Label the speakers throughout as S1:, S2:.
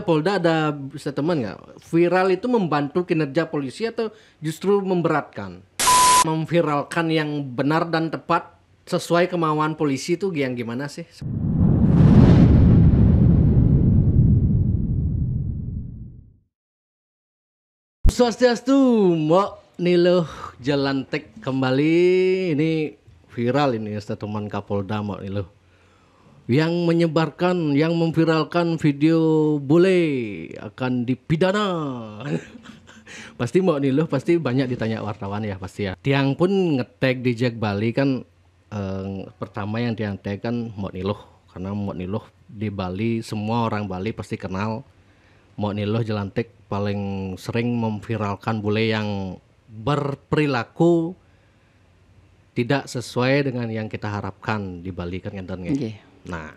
S1: Polda ada statement nggak? Viral itu membantu kinerja polisi atau justru memberatkan? Memviralkan yang benar dan tepat sesuai kemauan polisi itu yang gimana sih? Swastiastu, Mbok Niluh Jelantik kembali. Ini viral ini statement Kapolda Mbok Niluh yang menyebarkan, yang memviralkan video bule akan dipidana. Pasti Mbok Niluh pasti banyak ditanya wartawan ya pasti ya. Tiang pun ngetag di Jack Bali kan pertama yang dia tag kan Mbok Niluh, karena Mbok Niluh di Bali semua orang Bali pasti kenal. Mbok Niluh Jelantik paling sering memviralkan bule yang berperilaku tidak sesuai dengan yang kita harapkan di Bali kan kan.
S2: Okay.
S1: Nah,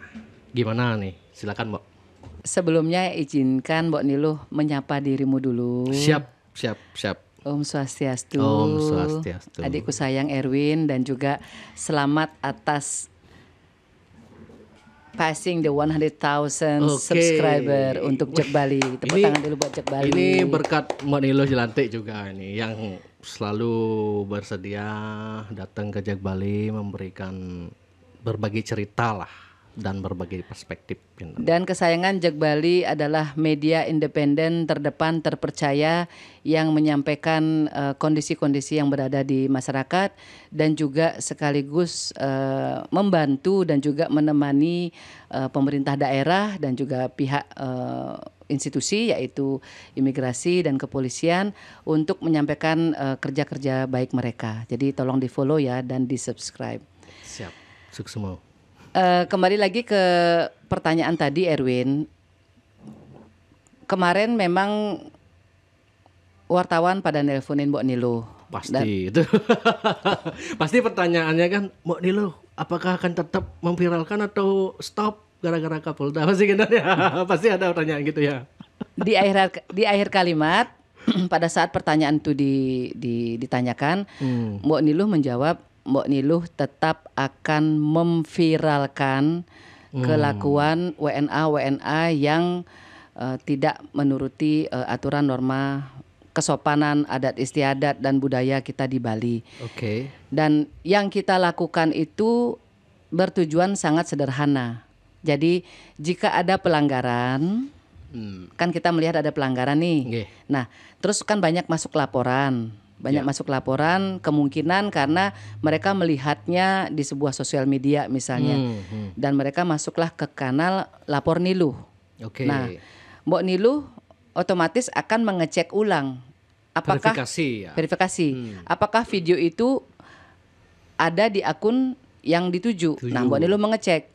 S1: gimana nih? Silakan, Mbok.
S2: Sebelumnya izinkan Mbok Niluh menyapa dirimu dulu.
S1: Siap.
S2: Om Swastiastu.
S1: Om Swastiastu.
S2: Adikku sayang Erwin, dan juga selamat atas passing the 100,000 subscriber untuk Jack Bali. Tepuk tangan dulu buat Jack Bali.
S1: Ini berkat Mbok Niluh Jelantik juga ini yang selalu bersedia datang ke Jack Bali memberikan berbagi cerita lah dan berbagi perspektif.
S2: Dan kesayangan Jack Bali adalah media independen terdepan terpercaya yang menyampaikan kondisi-kondisi yang berada di masyarakat dan juga sekaligus membantu dan juga menemani pemerintah daerah dan juga pihak institusi yaitu imigrasi dan kepolisian untuk menyampaikan kerja-kerja baik mereka. Jadi tolong di-follow ya dan di-subscribe.
S1: Siap, sukses semua.
S2: Kembali lagi ke pertanyaan tadi Erwin. Kemarin memang wartawan pada nelponin Mbok Niluh.
S1: Pasti itu. Pasti pertanyaannya kan, Mbok Niluh apakah akan tetap memviralkan atau stop gara-gara Kapolda? Pasti gitu ya. Pasti ada pertanyaan gitu ya.
S2: Di akhir kalimat pada saat pertanyaan itu ditanyakan, Mbok Niluh menjawab, Mbok Niluh tetap akan memviralkan kelakuan WNA yang tidak menuruti aturan norma kesopanan adat istiadat dan budaya kita di Bali.
S1: Oke.
S2: Dan yang kita lakukan itu bertujuan sangat sederhana. Jadi jika ada pelanggaran, kan kita melihat ada pelanggaran nih.
S1: Okay.
S2: Nah, terus kan banyak masuk laporan. Masuk laporan kemungkinan karena mereka melihatnya di sebuah sosial media misalnya. Dan mereka masuklah ke kanal Lapor Niluh.
S1: Okay.
S2: Nah, Mbok Niluh otomatis akan mengecek ulang apakah verifikasi. Apakah video itu ada di akun yang dituju. Nah, Mbok Niluh mengecek.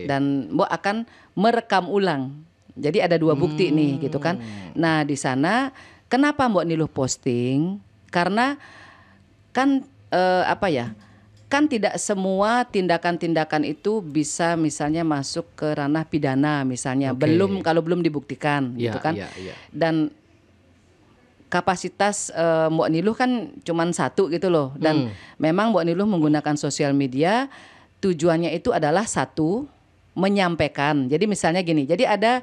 S2: Dan Mbok akan merekam ulang. Jadi ada dua bukti nih gitu kan. Nah, di sana kenapa Mbok Niluh posting? Karena kan kan tidak semua tindakan-tindakan itu bisa misalnya masuk ke ranah pidana misalnya, kalau belum dibuktikan gitu kan. Dan kapasitas Mbok Niluh kan cuman satu gitu loh. Dan memang Mbok Niluh menggunakan sosial media tujuannya itu adalah satu, menyampaikan. Jadi misalnya gini, jadi ada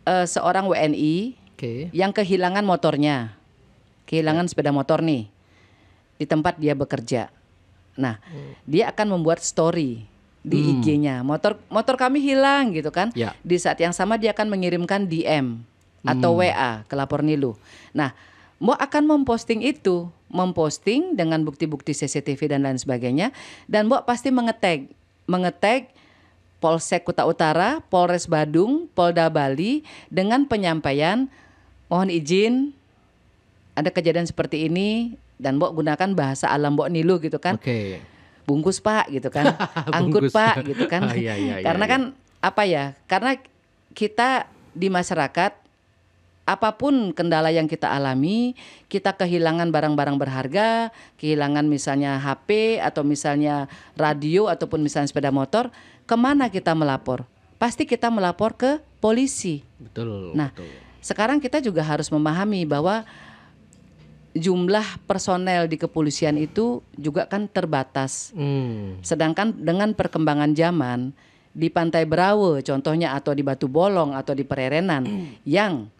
S2: seorang WNI yang kehilangan motornya. Kehilangan sepeda motor nih di tempat dia bekerja. Nah, dia akan membuat story di IG-nya. Motor kami hilang gitu kan. Di saat yang sama dia akan mengirimkan DM atau WA ke Lapor Niluh. Nah, Mbok akan memposting dengan bukti-bukti CCTV dan lain sebagainya, dan Mbok pasti mengetag Polsek Kuta Utara, Polres Badung, Polda Bali dengan penyampaian mohon izin ada kejadian seperti ini, dan Mbok gunakan bahasa alam Mbok Niluh gitu kan. Bungkus Pak gitu kan. Angkut Pak gitu kan. Karena kan karena kita di masyarakat apapun kendala yang kita alami, kita kehilangan barang-barang berharga, kehilangan misalnya HP atau misalnya radio ataupun misalnya sepeda motor, kemana kita melapor? Pasti kita melapor ke polisi.
S1: Betul.
S2: Sekarang kita juga harus memahami bahwa jumlah personel di kepolisian itu juga kan terbatas. Sedangkan dengan perkembangan zaman, di Pantai Brawe contohnya, atau di Batu Bolong atau di Pererenan yang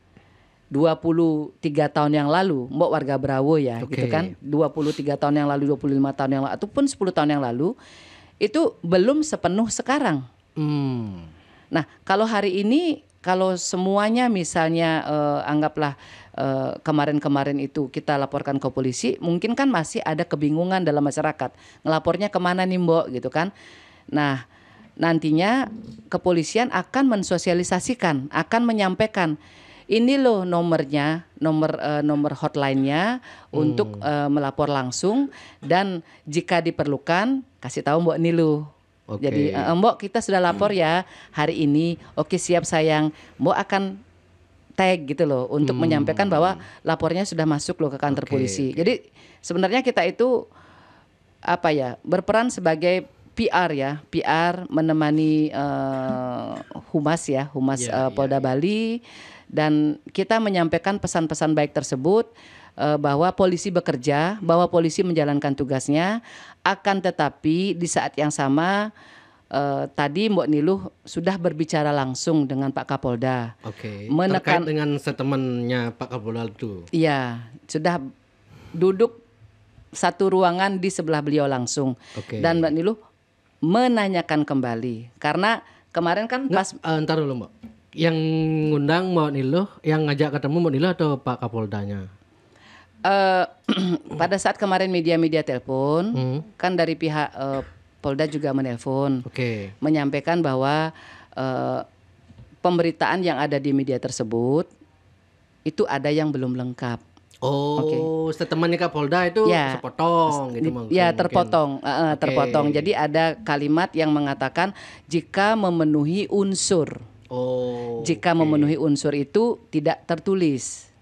S2: 23 tahun yang lalu, mbok warga Brawe ya,
S1: Oke.
S2: gitu kan, 23 tahun yang lalu, 25 tahun yang lalu, ataupun 10 tahun yang lalu, itu belum sepenuh sekarang. Nah, kalau hari ini, kalau semuanya misalnya anggaplah kemarin-kemarin itu kita laporkan ke polisi, mungkin kan masih ada kebingungan dalam masyarakat, ngelapornya kemana nih mbok, gitu kan. Nah, nantinya kepolisian akan mensosialisasikan, akan menyampaikan, ini loh nomornya, nomor hotline-nya untuk melapor langsung, dan jika diperlukan kasih tahu mbok nih loh.
S1: Oke.
S2: Jadi mbok kita sudah lapor ya hari ini, oke siap sayang, mbok akan tag gitu loh untuk menyampaikan bahwa lapornya sudah masuk loh ke kantor
S1: Oke,
S2: polisi.
S1: oke.
S2: Jadi sebenarnya kita itu apa ya, berperan sebagai PR ya, PR menemani humas ya, humas
S1: Ya,
S2: Polda Bali, dan kita menyampaikan pesan-pesan baik tersebut, bahwa polisi bekerja, bahwa polisi menjalankan tugasnya, akan tetapi di saat yang sama tadi Mbok Niluh sudah berbicara langsung dengan Pak Kapolda.
S1: Oke.
S2: Menekan-
S1: Terkait dengan statementnya Pak Kapolda itu.
S2: Iya, sudah duduk satu ruangan di sebelah beliau langsung.
S1: Oke.
S2: Dan Mbak Niluh menanyakan kembali, karena kemarin kan pas
S1: Ntar dulu Mbak. Yang ngundang Mbak Niluh, yang ngajak ketemu Mbak Niluh atau Pak Kapoldanya?
S2: pada saat kemarin media-media telepon, kan dari pihak Polda juga menelpon,
S1: Oke.
S2: menyampaikan bahwa pemberitaan yang ada di media tersebut itu ada yang belum lengkap.
S1: Oh, statementnya Kapolda itu
S2: Ya.
S1: sepotong gitu maksudnya
S2: Ya,
S1: mungkin.
S2: terpotong,
S1: Oke.
S2: terpotong. Jadi ada kalimat yang mengatakan jika memenuhi unsur.
S1: Oh.
S2: Jika memenuhi unsur itu tidak tertulis.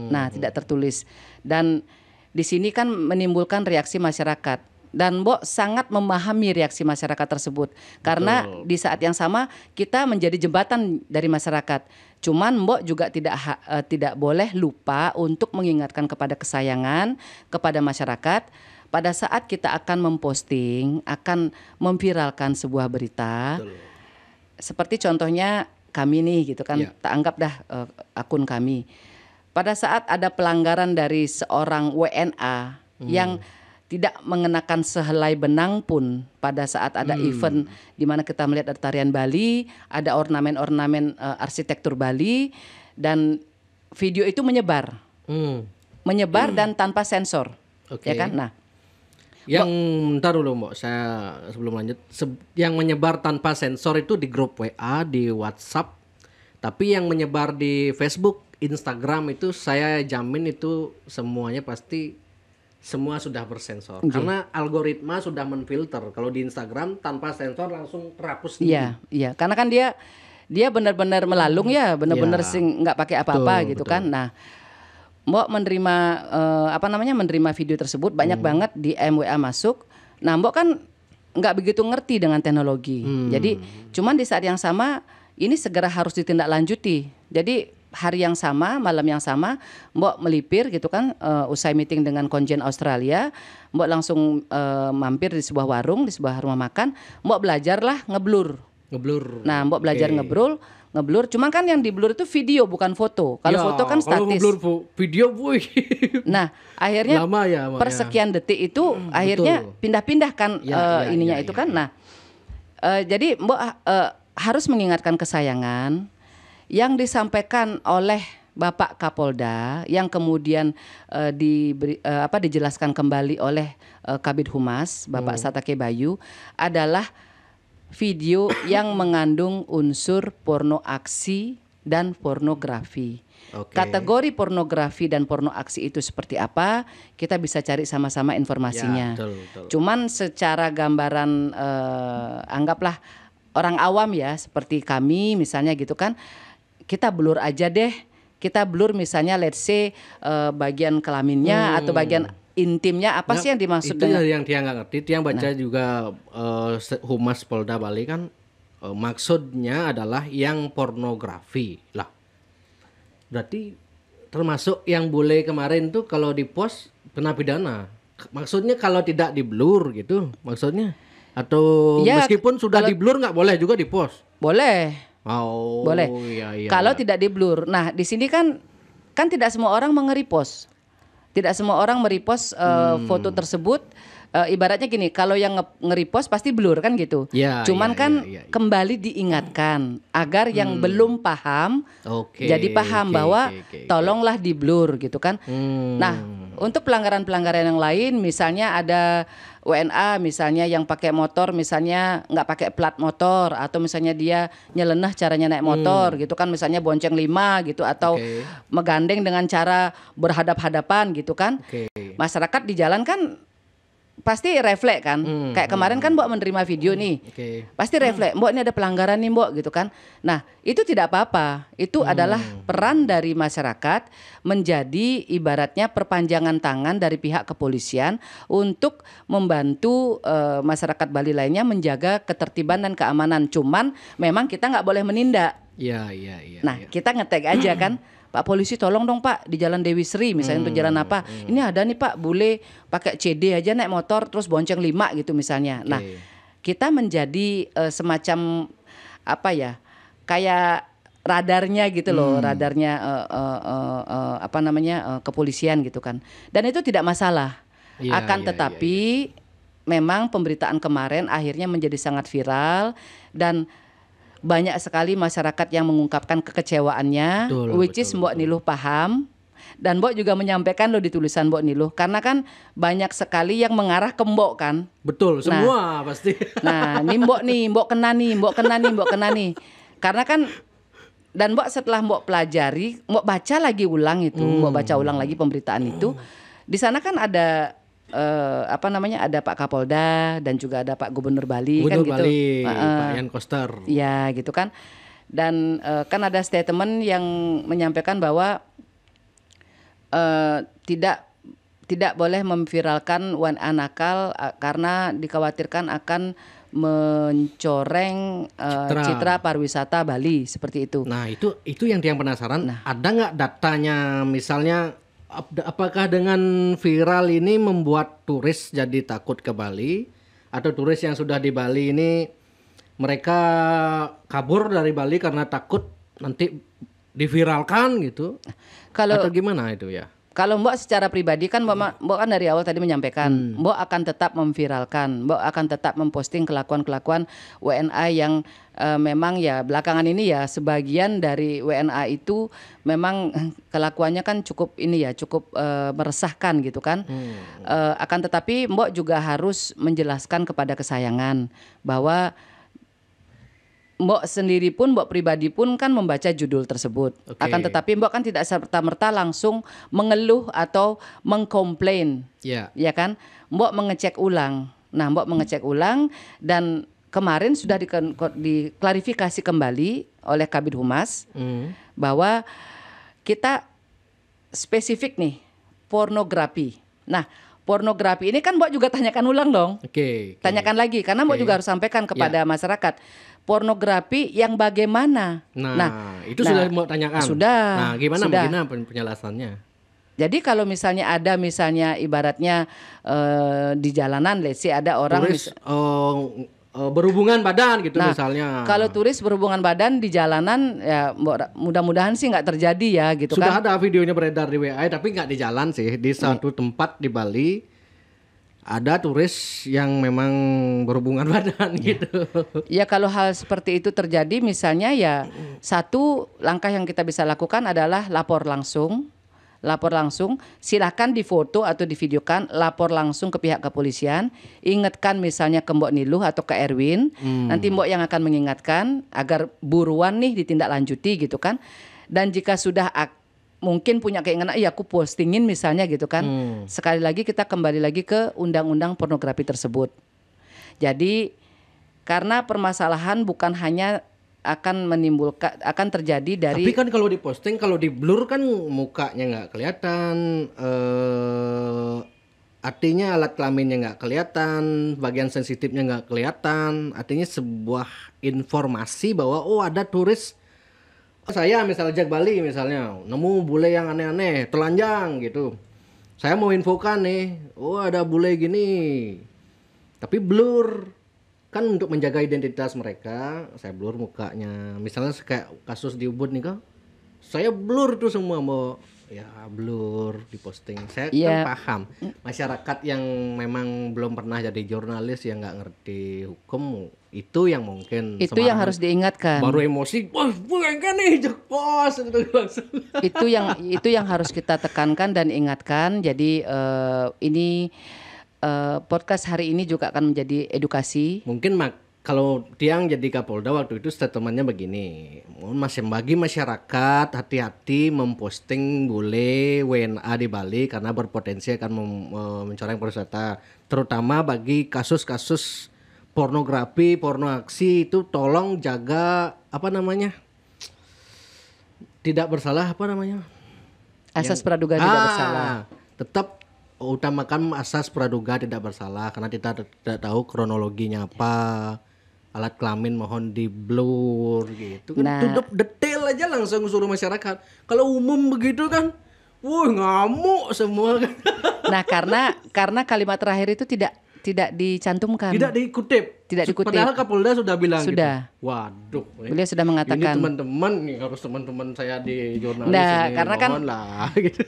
S2: Nah, tidak tertulis. Dan di sini kan menimbulkan reaksi masyarakat. Dan Mbok sangat memahami reaksi masyarakat tersebut. Karena di saat yang sama kita menjadi jembatan dari masyarakat. Cuman Mbok juga tidak boleh lupa untuk mengingatkan kepada kesayangan, kepada masyarakat. Pada saat kita akan memposting, akan memviralkan sebuah berita.
S1: Betul.
S2: Seperti contohnya kami nih gitu kan,
S1: Ya.
S2: tak anggap dah akun kami. Pada saat ada pelanggaran dari seorang WNA yang tidak mengenakan sehelai benang pun pada saat ada event di mana kita melihat ada tarian Bali, ada ornamen-ornamen arsitektur Bali, dan video itu menyebar dan tanpa sensor,
S1: Oke.
S2: ya kan? Nah,
S1: Yang ntar dulu Mbak, saya sebelum lanjut, yang menyebar tanpa sensor itu di grup WA, di WhatsApp, tapi yang menyebar di Facebook, Instagram itu saya jamin itu semuanya pasti semua sudah bersensor. Karena algoritma sudah menfilter. Kalau di Instagram tanpa sensor langsung terhapus sendiri.
S2: iya, iya, karena kan dia benar-benar melalung ya, benar-benar
S1: Ya.
S2: nggak pakai apa-apa
S1: Betul,
S2: gitu
S1: betul.
S2: kan. Nah, Mbok menerima menerima video tersebut banyak banget di MWA masuk. Nah, Mbok kan nggak begitu ngerti dengan teknologi. Jadi cuman di saat yang sama ini segera harus ditindaklanjuti. Jadi hari yang sama, malam yang sama, Mbok melipir gitu kan, usai meeting dengan konjen Australia, Mbok langsung mampir di sebuah warung, di sebuah rumah makan, Mbok belajarlah ngeblur.
S1: Ngeblur.
S2: Nah, Mbok belajar
S1: Oke.
S2: ngeblur. Cuman kan yang di blur itu video bukan foto. Kalau
S1: Ya,
S2: foto kan
S1: kalau
S2: statis.
S1: ngeblur video boy.
S2: Nah, akhirnya
S1: Lama ya, Mak, ya.
S2: persekian detik itu akhirnya
S1: betul.
S2: pindah-pindah kan
S1: Ya,
S2: ininya
S1: ya,
S2: itu
S1: ya,
S2: kan.
S1: ya.
S2: Nah, jadi Mbok harus mengingatkan kesayangan yang disampaikan oleh Bapak Kapolda, yang kemudian dijelaskan kembali oleh Kabid Humas Bapak Satake Bayu, adalah video yang mengandung unsur porno aksi dan pornografi.
S1: Oke.
S2: Kategori pornografi dan porno aksi itu seperti apa? Kita bisa cari sama-sama informasinya.
S1: Ya, betul.
S2: Cuman secara gambaran anggaplah orang awam ya, seperti kami misalnya gitu kan, kita blur aja deh. Kita blur misalnya let's say bagian kelaminnya atau bagian intimnya, apa sih yang dimaksud
S1: itu
S2: dengan
S1: yang dia nggak ngerti. Dia baca juga Humas Polda Bali kan maksudnya adalah yang pornografi lah. Berarti termasuk yang boleh kemarin tuh kalau di post kena pidana. Maksudnya kalau tidak di blur gitu maksudnya Atau
S2: Ya,
S1: meskipun sudah di blur nggak boleh juga di post?
S2: boleh.
S1: Oh,
S2: Boleh.
S1: iya, iya,
S2: Kalau
S1: iya.
S2: tidak di blur. Nah, di sini kan tidak semua orang nge-repost. Tidak semua orang merepost foto tersebut. Ibaratnya gini, kalau yang nge-repost pasti blur kan gitu.
S1: Ya,
S2: Cuman
S1: ya,
S2: kan
S1: ya, ya, ya.
S2: kembali diingatkan agar yang belum paham
S1: Oke,
S2: jadi paham
S1: oke,
S2: bahwa
S1: oke.
S2: tolonglah di blur gitu kan. Nah, untuk pelanggaran-pelanggaran yang lain, misalnya ada WNA misalnya yang pakai motor, misalnya nggak pakai plat motor, atau misalnya dia nyeleneh caranya naik motor gitu kan, misalnya bonceng 5 gitu, atau
S1: Oke.
S2: megandeng dengan cara berhadap-hadapan gitu kan.
S1: Oke.
S2: Masyarakat di jalan kan pasti refleks kan. Kayak kemarin kan Mbok menerima video nih.
S1: Oke.
S2: Pasti refleks, Mbok ini ada pelanggaran nih Mbok gitu kan. Nah, itu tidak apa-apa. Itu adalah peran dari masyarakat menjadi ibaratnya perpanjangan tangan dari pihak kepolisian untuk membantu masyarakat Bali lainnya menjaga ketertiban dan keamanan. Cuman memang kita nggak boleh menindak.
S1: Iya, iya, iya.
S2: Nah, kita nge-tag aja kan. Pak polisi tolong dong Pak di Jalan Dewi Sri misalnya untuk jalan apa. Ini ada nih Pak bule pakai CD aja naik motor terus bonceng 5 gitu misalnya. Nah, kita menjadi semacam apa ya? Kayak radarnya gitu loh, radarnya apa namanya kepolisian gitu kan. Dan itu tidak masalah.
S1: Iya,
S2: Akan
S1: iya,
S2: tetapi memang pemberitaan kemarin akhirnya menjadi sangat viral dan banyak sekali masyarakat yang mengungkapkan kekecewaannya,
S1: Betul,
S2: which is Mbok Niluh paham. Dan Mbok juga menyampaikan loh di tulisan Mbok Niluh, karena kan banyak sekali yang mengarah ke Mbok kan.
S1: Betul, semua pasti.
S2: Nah, ini Mbok kena nih, Mbok kena nih, Mbok kena nih. Karena kan dan Mbok setelah Mbok pelajari, Mbok baca lagi ulang itu, Mbok baca ulang lagi pemberitaan itu. Di sana kan ada apa namanya, ada Pak Kapolda dan juga ada Pak Gubernur Bali kan
S1: Gubernur
S2: gitu.
S1: Bali, Pak Yan Koster.
S2: Ya gitu kan. Dan kan ada statement yang menyampaikan bahwa tidak boleh memviralkan WNA nakal karena dikhawatirkan akan mencoreng citra pariwisata Bali seperti itu.
S1: Nah, itu yang penasaran. Ada nggak datanya, misalnya apakah dengan viral ini membuat turis jadi takut ke Bali, atau turis yang sudah di Bali ini mereka kabur dari Bali karena takut nanti diviralkan gitu? Atau gimana itu ya?
S2: Kalau Mbok secara pribadi kan Mbok kan dari awal tadi menyampaikan Mbok akan tetap memviralkan, Mbok akan tetap memposting kelakuan-kelakuan WNA yang memang ya belakangan ini ya sebagian dari WNA itu memang kelakuannya kan cukup ini ya cukup meresahkan gitu kan. Akan tetapi Mbok juga harus menjelaskan kepada kesayangan bahwa Mbok sendiri pun, Mbok pribadi pun kan membaca judul tersebut. Akan tetapi Mbok kan tidak serta-merta langsung mengeluh atau mengkomplain. Ya kan? Mbok mengecek ulang. Nah, Mbok mengecek ulang dan kemarin sudah diklarifikasi kembali oleh Kabid Humas bahwa kita spesifik nih pornografi. Nah, pornografi ini kan Mbok juga tanyakan ulang dong. Tanyakan lagi karena Mbok juga harus sampaikan kepada masyarakat. Pornografi yang bagaimana?
S1: Nah, itu sudah mau tanyakan.
S2: Sudah.
S1: Nah, gimana penjelasannya?
S2: Jadi kalau misalnya ada ibaratnya di jalanan, let's say ada orang
S1: turis berhubungan badan gitu misalnya.
S2: Kalau turis berhubungan badan di jalanan ya mudah-mudahan sih nggak terjadi ya gitu
S1: sudah
S2: kan.
S1: Sudah ada videonya beredar di WA tapi nggak di jalan sih, di satu tempat di Bali. Ada turis yang memang berhubungan badan gitu.
S2: Ya kalau hal seperti itu terjadi misalnya ya satu langkah yang kita bisa lakukan adalah lapor langsung. Silahkan difoto atau divideokan, lapor langsung ke pihak kepolisian. Ingatkan misalnya ke Mbok Niluh atau ke Erwin. Nanti Mbok yang akan mengingatkan agar buruan nih ditindaklanjuti gitu kan. Dan jika sudah mungkin punya keinginan, iya aku postingin misalnya gitu kan. Sekali lagi kita kembali lagi ke undang-undang pornografi tersebut. Jadi karena permasalahan bukan hanya akan terjadi dari.
S1: Tapi kan kalau diposting, kalau di blur kan mukanya nggak kelihatan, artinya alat kelaminnya nggak kelihatan, bagian sensitifnya nggak kelihatan. Artinya sebuah informasi bahwa ada turis. Saya misalnya Jack Bali misalnya nemu bule yang aneh-aneh, telanjang gitu. Saya mau infokan nih, ada bule gini. Tapi blur. kan untuk menjaga identitas mereka, saya blur mukanya. Misalnya kayak kasus di Ubud nih kan, saya blur tuh semua mau ya blur di posting. Saya kan
S2: Iya.
S1: paham masyarakat yang memang belum pernah jadi jurnalis yang nggak ngerti hukum itu yang mungkin
S2: Itu yang
S1: sembarangan
S2: harus diingatkan.
S1: baru emosi, wah bukan kan nih jekpos itu langsung.
S2: Itu yang harus kita tekankan dan ingatkan. Jadi ini podcast hari ini juga akan menjadi edukasi.
S1: Mungkin kalau Tiang jadi Kapolda waktu itu statementnya begini, masih bagi masyarakat hati-hati memposting bule WNA di Bali karena berpotensi akan mencoreng pariwisata, terutama bagi kasus-kasus pornografi, porno aksi itu tolong jaga tidak bersalah
S2: Asas praduga tidak bersalah.
S1: Tetap utamakan asas praduga tidak bersalah karena kita tidak tahu kronologinya apa, alat kelamin mohon di blur gitu kan.
S2: Nah.
S1: Tutup detail aja langsung suruh masyarakat. Kalau umum begitu kan, wah ngamuk semua kan.
S2: Nah, karena kalimat terakhir itu tidak dicantumkan.
S1: Tidak dikutip.
S2: Tidak dikutip.
S1: Padahal Kapolda sudah bilang
S2: Sudah.
S1: gitu. Waduh.
S2: Beliau sudah mengatakan.
S1: Ini teman-teman nih, harus teman-teman saya di jurnalis
S2: Nah,
S1: ini
S2: karena kan
S1: mohon lah gitu.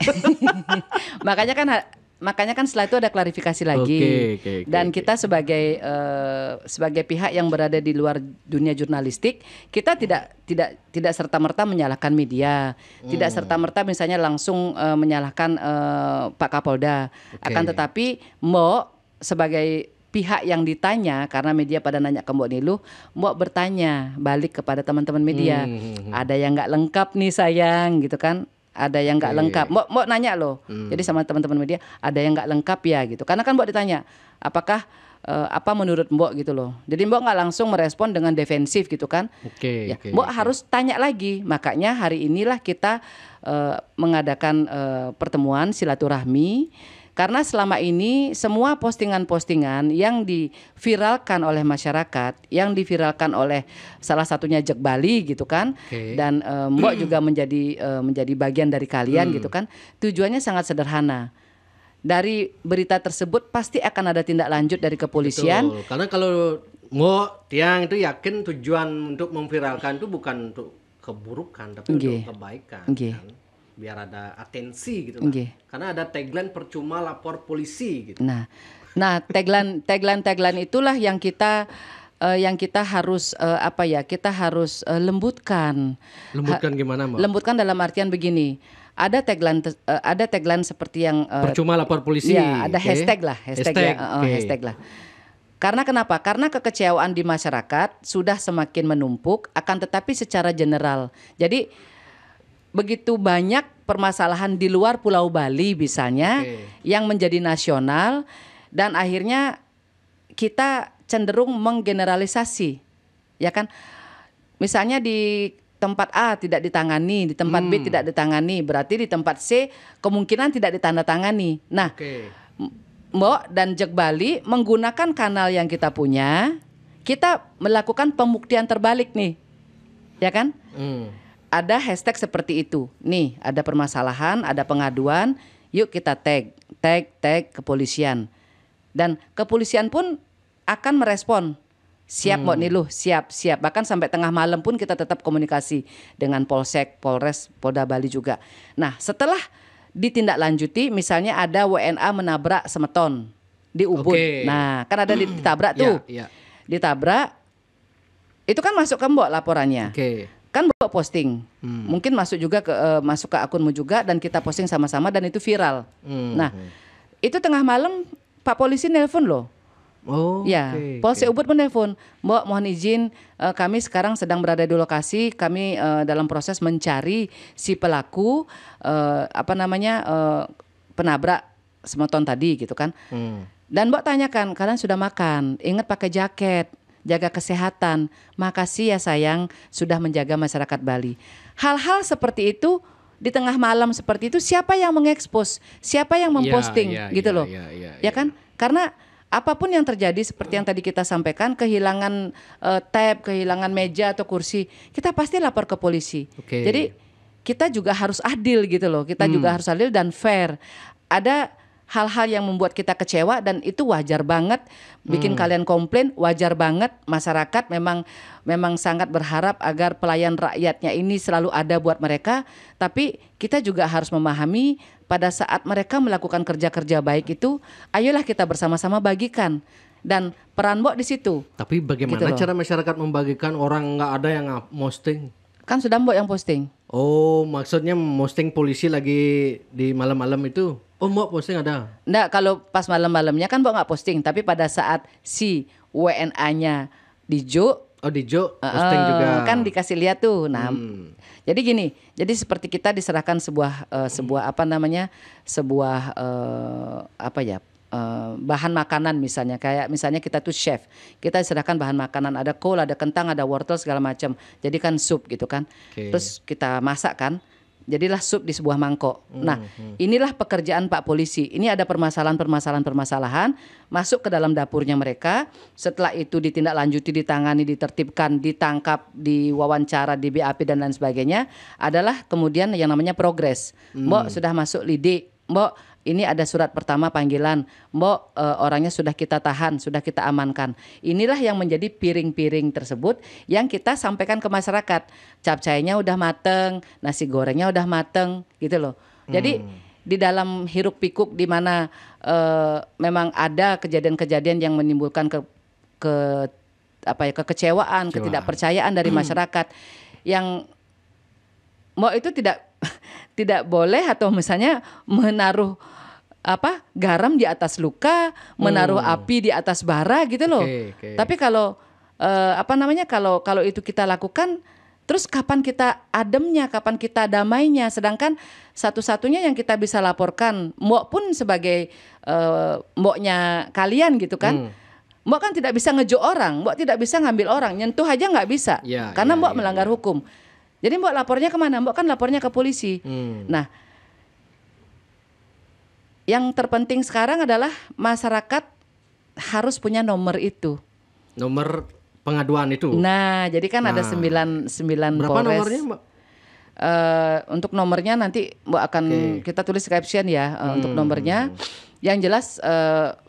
S2: Makanya kan setelah itu ada klarifikasi lagi.
S1: Oke,
S2: Dan kita sebagai pihak yang berada di luar dunia jurnalistik, kita tidak serta-merta menyalahkan media, tidak serta-merta misalnya langsung menyalahkan Pak Kapolda. Akan tetapi Mbok sebagai pihak yang ditanya, karena media pada nanya ke Mbok Niluh, Mbok bertanya balik kepada teman-teman media, ada yang nggak lengkap nih sayang, gitu kan? Ada yang nggak lengkap. Mbok nanya loh. Jadi sama teman-teman media, ada yang nggak lengkap ya gitu. Karena kan Mbok ditanya, apakah apa menurut Mbok gitu loh. Jadi Mbok nggak langsung merespon dengan defensif gitu kan. Mbok harus tanya lagi. Makanya hari inilah kita mengadakan pertemuan silaturahmi. Karena selama ini semua postingan-postingan yang diviralkan oleh masyarakat, yang diviralkan oleh salah satunya Jek Bali gitu kan, dan Mbok juga menjadi bagian dari kalian gitu kan, tujuannya sangat sederhana. Dari berita tersebut pasti akan ada tindak lanjut dari kepolisian.
S1: Betul. Karena kalau Mbok Tiang itu yakin tujuan untuk memviralkan itu bukan untuk keburukan, tapi untuk kebaikan. Kan? Biar ada atensi gitu lah. Karena ada tagline percuma lapor polisi gitu.
S2: Nah tagline itulah yang kita harus kita harus lembutkan.
S1: Lembutkan gimana, Mbak?
S2: Lembutkan dalam artian begini. Ada tagline seperti yang
S1: percuma lapor polisi.
S2: Ya, ada hashtag lah. Karena kenapa? Karena kekecewaan di masyarakat sudah semakin menumpuk, akan tetapi secara general. Jadi begitu banyak permasalahan di luar Pulau Bali misalnya yang menjadi nasional, dan akhirnya kita cenderung menggeneralisasi, ya kan? Misalnya di tempat A tidak ditangani, di tempat B tidak ditangani, berarti di tempat C kemungkinan tidak ditandatangani. Nah, Mbok dan Jek Bali menggunakan kanal yang kita punya, kita melakukan pembuktian terbalik nih, ya kan? Ada hashtag seperti itu. Nih, ada permasalahan, ada pengaduan, yuk kita tag kepolisian. Dan kepolisian pun akan merespon. Siap Mbok Niluh, siap. Bahkan sampai tengah malam pun kita tetap komunikasi dengan Polsek, Polres, Polda Bali juga. Nah, setelah ditindaklanjuti, misalnya ada WNA menabrak semeton di Ubud. Nah, kan ada ditabrak tuh. Ditabrak, itu kan masuk ke Mbok laporannya. Kan Mbok posting, mungkin masuk ke akunmu juga, dan kita posting sama-sama dan itu viral. Nah, itu tengah malam Pak Polisi nelpon loh. Polsek Ubud menelpon, Mbok mohon izin, kami sekarang sedang berada di lokasi, kami dalam proses mencari si pelaku penabrak semeton tadi gitu kan. Dan Mbok tanyakan, kalian sudah makan? Ingat pakai jaket. Jaga kesehatan. Makasih ya sayang sudah menjaga masyarakat Bali. Hal-hal seperti itu di tengah malam seperti itu, siapa yang mengekspos? Siapa yang memposting gitu loh. Ya kan? Karena apapun yang terjadi seperti yang tadi kita sampaikan, kehilangan tab, kehilangan meja atau kursi, kita pasti lapor ke polisi. Jadi kita juga harus adil gitu loh. Kita juga harus adil dan fair. Ada hal-hal yang membuat kita kecewa dan itu wajar banget bikin kalian komplain, wajar banget. Masyarakat memang sangat berharap agar pelayan rakyatnya ini selalu ada buat mereka, tapi kita juga harus memahami pada saat mereka melakukan kerja-kerja baik itu, ayolah kita bersama-sama bagikan. Dan peran Mbok di situ.
S1: Tapi bagaimana
S2: Gitu loh.
S1: cara masyarakat membagikan, orang nggak ada yang posting?
S2: Kan sudah Mbok yang posting.
S1: Oh, maksudnya posting polisi lagi di malam-malam itu? Oh, Mbok posting ada?
S2: Nggak, kalau pas malam-malamnya kan Mbok nggak posting, tapi pada saat si WNA-nya dijo,
S1: Oh, di Jo posting juga.
S2: kan dikasih lihat tuh. Nah, jadi gini, jadi seperti kita diserahkan sebuah apa namanya, sebuah bahan makanan misalnya, kayak misalnya kita tuh chef, kita diserahkan bahan makanan, ada kol, ada kentang, ada wortel segala macam, jadi kan sup gitu kan.
S1: Oke.
S2: Terus kita masak kan, jadilah sup di sebuah mangkok. Nah, inilah pekerjaan Pak Polisi. Ini ada permasalahan masuk ke dalam dapurnya mereka. Setelah itu ditindaklanjuti, ditangani, ditertibkan, ditangkap, diwawancara, di BAP dan lain sebagainya. Adalah kemudian yang namanya progres. Mbok sudah masuk lidik. Mbok, ini ada surat pertama panggilan. Mbok, orangnya sudah kita tahan, sudah kita amankan. Inilah yang menjadi piring-piring tersebut yang kita sampaikan ke masyarakat. Capcaynya udah mateng, nasi gorengnya udah mateng, gitu loh. Jadi di dalam hiruk pikuk di mana memang ada kejadian-kejadian yang menimbulkan kekecewaan, ketidakpercayaan dari masyarakat yang Mbok itu tidak boleh atau misalnya menaruh garam di atas luka, menaruh api di atas bara gitu loh.
S1: Oke.
S2: Tapi kalau kalau itu kita lakukan, terus kapan kita ademnya, kapan kita damainya? Sedangkan satu-satunya yang kita bisa laporkan, Mbok pun sebagai Mboknya kalian gitu kan. Mbok kan tidak bisa ngejo orang, Mbok tidak bisa ngambil orang, nyentuh aja nggak bisa, karena Mbok melanggar hukum. Jadi Mbok lapornya kemana? Mbok kan lapornya ke polisi. Nah, yang terpenting sekarang adalah masyarakat harus punya nomor itu.
S1: Nomor pengaduan itu.
S2: Nah, jadi kan ada 9
S1: Berapa
S2: Polres.
S1: nomornya, Mbak?
S2: Untuk nomornya nanti Mbak akan kita tulis caption ya, untuk nomornya. Yang jelas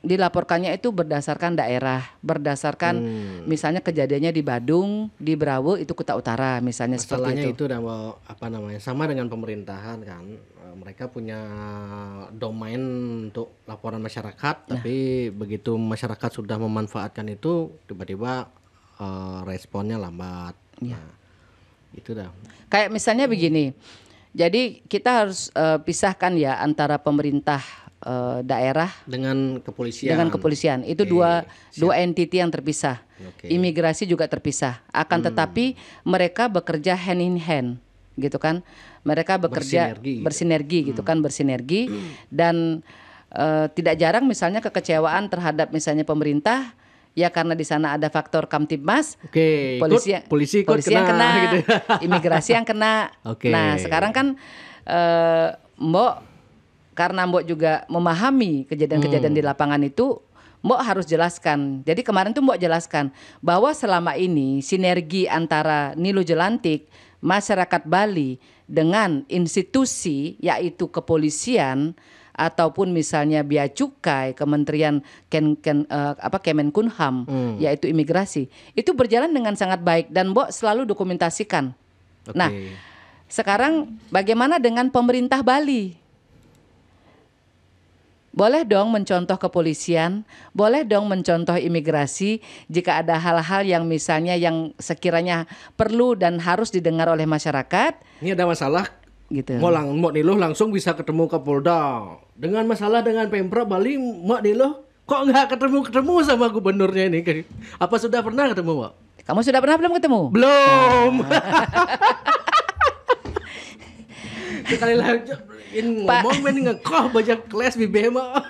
S2: dilaporkannya itu berdasarkan daerah, berdasarkan misalnya kejadiannya di Badung, di Brawo itu Kuta Utara misalnya.
S1: Masalahnya
S2: seperti itu.
S1: udah sama dengan pemerintahan kan. Mereka punya domain untuk laporan masyarakat, tapi begitu masyarakat sudah memanfaatkan itu tiba-tiba responnya lambat. Nah, itu dah.
S2: Kayak misalnya begini. Jadi kita harus pisahkan ya antara pemerintah daerah
S1: dengan kepolisian.
S2: Itu dua entiti yang terpisah. Imigrasi juga terpisah. Akan tetapi mereka bekerja hand in hand, gitu kan? Mereka bekerja bersinergi gitu kan, bersinergi dan tidak jarang misalnya kekecewaan terhadap misalnya pemerintah. Ya karena di sana ada faktor Kamtibmas, polisi yang kena gitu. Imigrasi yang kena. Nah sekarang kan Mbok, karena Mbok juga memahami kejadian-kejadian di lapangan itu, Mbok harus jelaskan. Jadi kemarin tuh Mbok jelaskan bahwa selama ini sinergi antara Nilu Jelantik, masyarakat Bali dengan institusi yaitu kepolisian ataupun misalnya Bea Cukai, Kementerian Kemenkumham, yaitu imigrasi, itu berjalan dengan sangat baik dan Mbok selalu dokumentasikan. Nah, sekarang bagaimana dengan pemerintah Bali? Boleh dong mencontoh kepolisian, boleh dong mencontoh imigrasi jika ada hal-hal yang misalnya yang sekiranya perlu dan harus didengar oleh masyarakat.
S1: Ini ada masalah gitu. Mbok Niluh langsung bisa ketemu Kapolda. Dengan masalah dengan Pemprov Bali, Mbok Niluh kok nggak ketemu sama gubernurnya ini? Apa sudah pernah ketemu, Mbak?
S2: Kamu sudah pernah belum ketemu?
S1: Belum. Sekali lagi ngomong ngekoh baca kelas bibeh mah.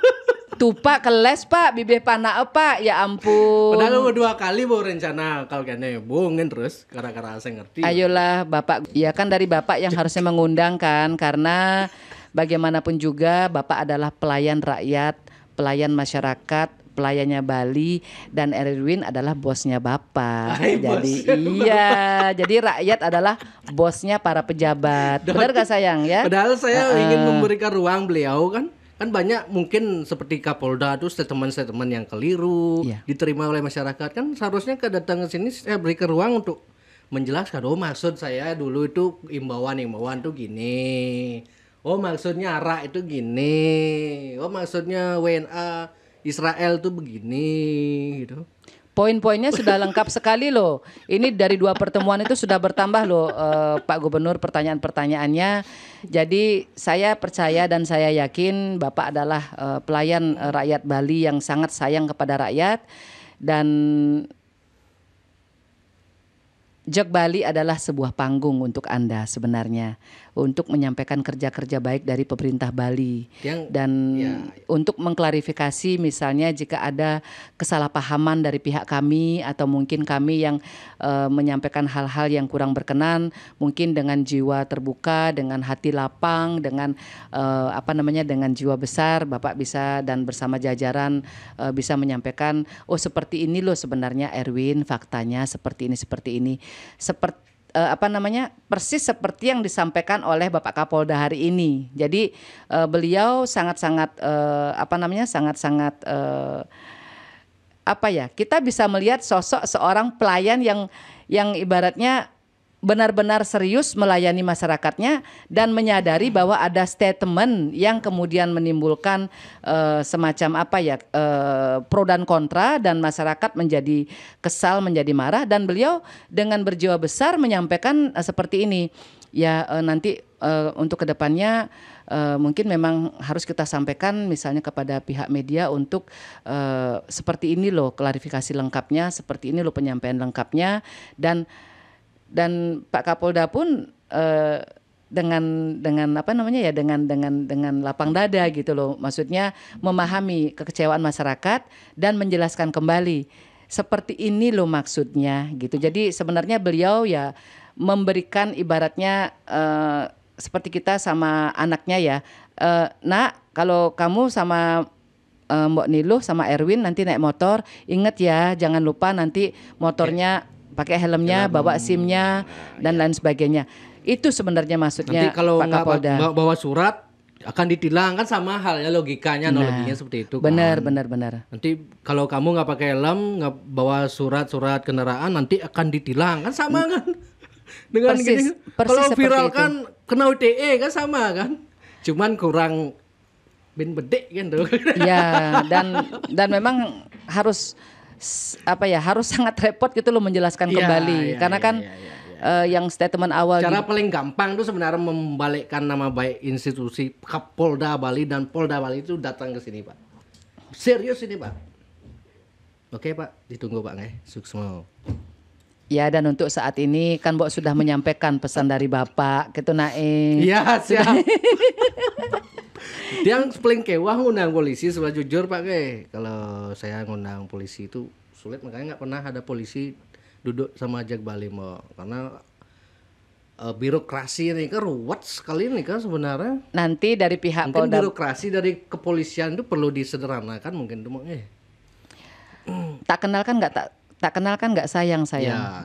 S2: Tupak keles Pak, bibeh pana Pak, ya ampun.
S1: Padahal mau 2 kali mau rencana kalau kene bongin terus gara-gara saya ngerti.
S2: Ayolah Bapak, ya kan dari Bapak yang harusnya mengundang kan, karena bagaimanapun juga Bapak adalah pelayan rakyat, pelayan masyarakat, pelayannya Bali, dan Erwin adalah bosnya Bapak. Jadi jadi rakyat adalah bosnya para pejabat. Benar gak sayang ya?
S1: Padahal saya ingin memberikan ruang beliau kan. Kan banyak mungkin seperti Kapolda itu statement-statement yang keliru
S2: Iya.
S1: diterima oleh masyarakat. Kan seharusnya kedatangan sini saya berikan ruang untuk menjelaskan. Oh maksud saya dulu itu imbauan tuh gini. Oh maksudnya ARA itu gini. Oh maksudnya WNA Israel tuh begini gitu.
S2: Poin-poinnya sudah lengkap sekali loh. Ini dari 2 pertemuan itu sudah bertambah loh Pak Gubernur pertanyaan-pertanyaannya. Jadi saya percaya dan saya yakin Bapak adalah pelayan rakyat Bali yang sangat sayang kepada rakyat. Dan Jog Bali adalah sebuah panggung untuk Anda sebenarnya, untuk menyampaikan kerja-kerja baik dari pemerintah Bali dan untuk mengklarifikasi misalnya jika ada kesalahpahaman dari pihak kami atau mungkin kami yang menyampaikan hal-hal yang kurang berkenan, mungkin dengan jiwa terbuka, dengan hati lapang, dengan dengan jiwa besar Bapak bisa dan bersama jajaran bisa menyampaikan, oh seperti ini loh sebenarnya Erwin, faktanya seperti ini. Seperti persis seperti yang disampaikan oleh Bapak Kapolda hari ini. Jadi beliau sangat-sangat kita bisa melihat sosok seorang pelayan yang ibaratnya benar-benar serius melayani masyarakatnya dan menyadari bahwa ada statement yang kemudian menimbulkan semacam pro dan kontra dan masyarakat menjadi kesal, menjadi marah, dan beliau dengan berjiwa besar menyampaikan seperti ini. Ya nanti untuk kedepannya mungkin memang harus kita sampaikan misalnya kepada pihak media untuk seperti ini loh klarifikasi lengkapnya, seperti ini loh penyampaian lengkapnya, dan Pak Kapolda pun dengan lapang dada gitu loh, maksudnya memahami kekecewaan masyarakat dan menjelaskan kembali seperti ini loh maksudnya gitu. Jadi sebenarnya beliau ya memberikan ibaratnya seperti kita sama anaknya ya, nak kalau kamu sama Mbok Niluh sama Erwin nanti naik motor, inget ya jangan lupa nanti motornya pakai helmnya, bawa SIM-nya dan lain sebagainya. Itu sebenarnya maksudnya
S1: nanti kalau
S2: Pak Kapolda.
S1: Nggak bawa surat akan ditilang, kan sama halnya logikanya, analoginya seperti itu kan.
S2: Benar.
S1: Nanti kalau kamu nggak pakai helm, nggak bawa surat kendaraan, nanti akan ditilang, kan sama kan? Dengan
S2: persis
S1: kalau viral
S2: itu.
S1: kan kena UTE kan sama kan? Cuman kurang bin bedek kan tuh.
S2: Ya, dan memang harus harus sangat repot gitu loh menjelaskan kembali karena kan yang statement awal
S1: cara paling gampang tuh sebenarnya membalikkan nama baik institusi Kapolda Bali dan Polda Bali itu datang ke sini Pak. Serius ini Pak. Oke Pak, ditunggu Pak Suksmo.
S2: Ya, dan untuk saat ini kan Mbok sudah menyampaikan pesan dari Bapak gitu Nae.
S1: Iya siap. Yang paling kewah ngundang polisi sebenarnya jujur Pak kalau saya ngundang polisi itu sulit, makanya nggak pernah ada polisi duduk sama Jak Bali karena birokrasi ini kan ruwet sekali nih kan sebenarnya.
S2: Nanti dari pihak
S1: mungkin
S2: Polda,
S1: birokrasi dari kepolisian itu perlu disederhanakan mungkin tuh
S2: tak kenal kan nggak sayang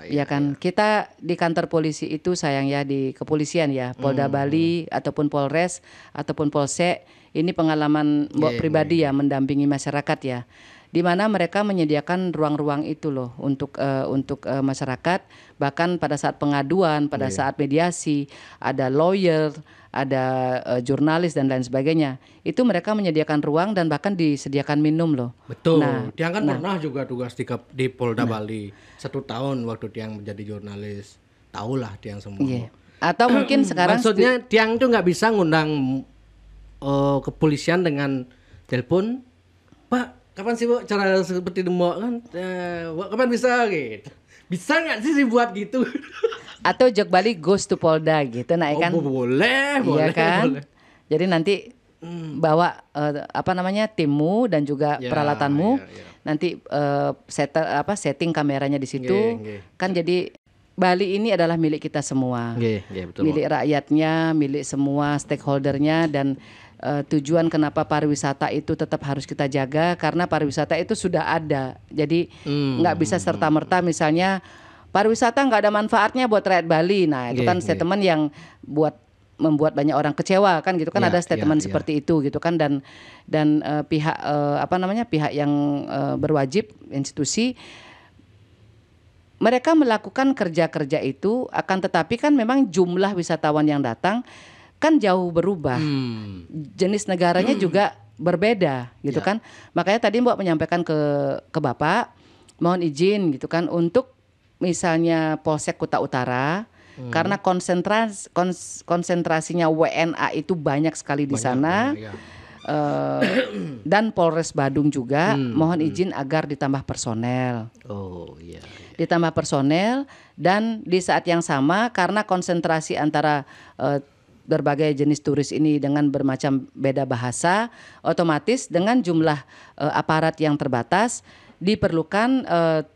S2: ya kan. Kita di kantor polisi itu sayang ya, di kepolisian ya, Polda Bali ataupun Polres ataupun Polsek. Ini pengalaman Mbok pribadi ya mendampingi masyarakat ya, di mana mereka menyediakan ruang-ruang itu loh untuk masyarakat. Bahkan pada saat pengaduan, pada saat mediasi, ada lawyer, ada jurnalis dan lain sebagainya. Itu mereka menyediakan ruang dan bahkan disediakan minum loh.
S1: Betul. Tiang kan pernah juga tugas di Polda Bali 1 tahun waktu Tiang menjadi jurnalis. Tahulah Tiang semua.
S2: Atau mungkin sekarang
S1: maksudnya Tiang tuh nggak bisa ngundang kepolisian dengan telepon, Pak, kapan sih Bu cara seperti demo kan? Kapan bisa gitu? Bisa nggak sih dibuat gitu?
S2: Atau Jog Bali goes to Polda gitu, kan?
S1: Boleh,
S2: kan?
S1: Boleh.
S2: Jadi nanti bawa timmu dan juga peralatanmu. Nanti setting kameranya di situ. Kan jadi Bali ini adalah milik kita semua.
S1: Betul.
S2: Milik rakyatnya, milik semua stakeholdernya, dan tujuan kenapa pariwisata itu tetap harus kita jaga karena pariwisata itu sudah ada. Jadi nggak bisa serta-merta misalnya pariwisata nggak ada manfaatnya buat rakyat Bali. Nah itu kan statement yang buat membuat banyak orang kecewa kan gitu kan,
S1: Ya,
S2: ada statement
S1: ya, ya.
S2: seperti itu gitu kan, dan pihak pihak yang berwajib, institusi, mereka melakukan kerja-kerja itu, akan tetapi kan memang jumlah wisatawan yang datang kan jauh berubah. Jenis negaranya juga berbeda gitu
S1: Ya.
S2: kan. Makanya tadi Mbak menyampaikan ke Bapak, mohon izin gitu kan untuk misalnya Polsek Kuta Utara, karena konsentrasinya WNA itu banyak sekali di sana.
S1: Banyak, ya.
S2: Dan Polres Badung juga mohon izin agar ditambah personel.
S1: Oh iya.
S2: Ditambah personel, dan di saat yang sama karena konsentrasi antara berbagai jenis turis ini dengan bermacam beda bahasa, otomatis dengan jumlah aparat yang terbatas diperlukan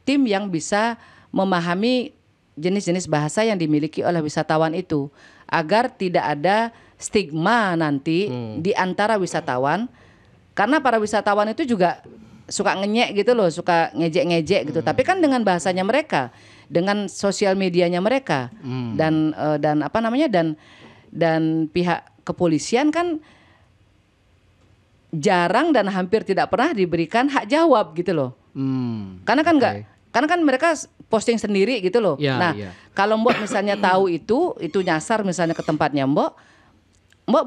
S2: tim yang bisa memahami jenis-jenis bahasa yang dimiliki oleh wisatawan itu, agar tidak ada stigma nanti di antara wisatawan, karena para wisatawan itu juga suka ngenyek gitu loh, suka ngejek-ngejek gitu. Tapi kan dengan bahasanya mereka, dengan sosial medianya mereka, dan pihak kepolisian kan jarang dan hampir tidak pernah diberikan hak jawab gitu loh. Karena kan karena kan mereka posting sendiri gitu loh.
S1: Ya,
S2: Nah,
S1: ya.
S2: kalau Mbok misalnya tahu itu nyasar misalnya ke tempatnya Mbok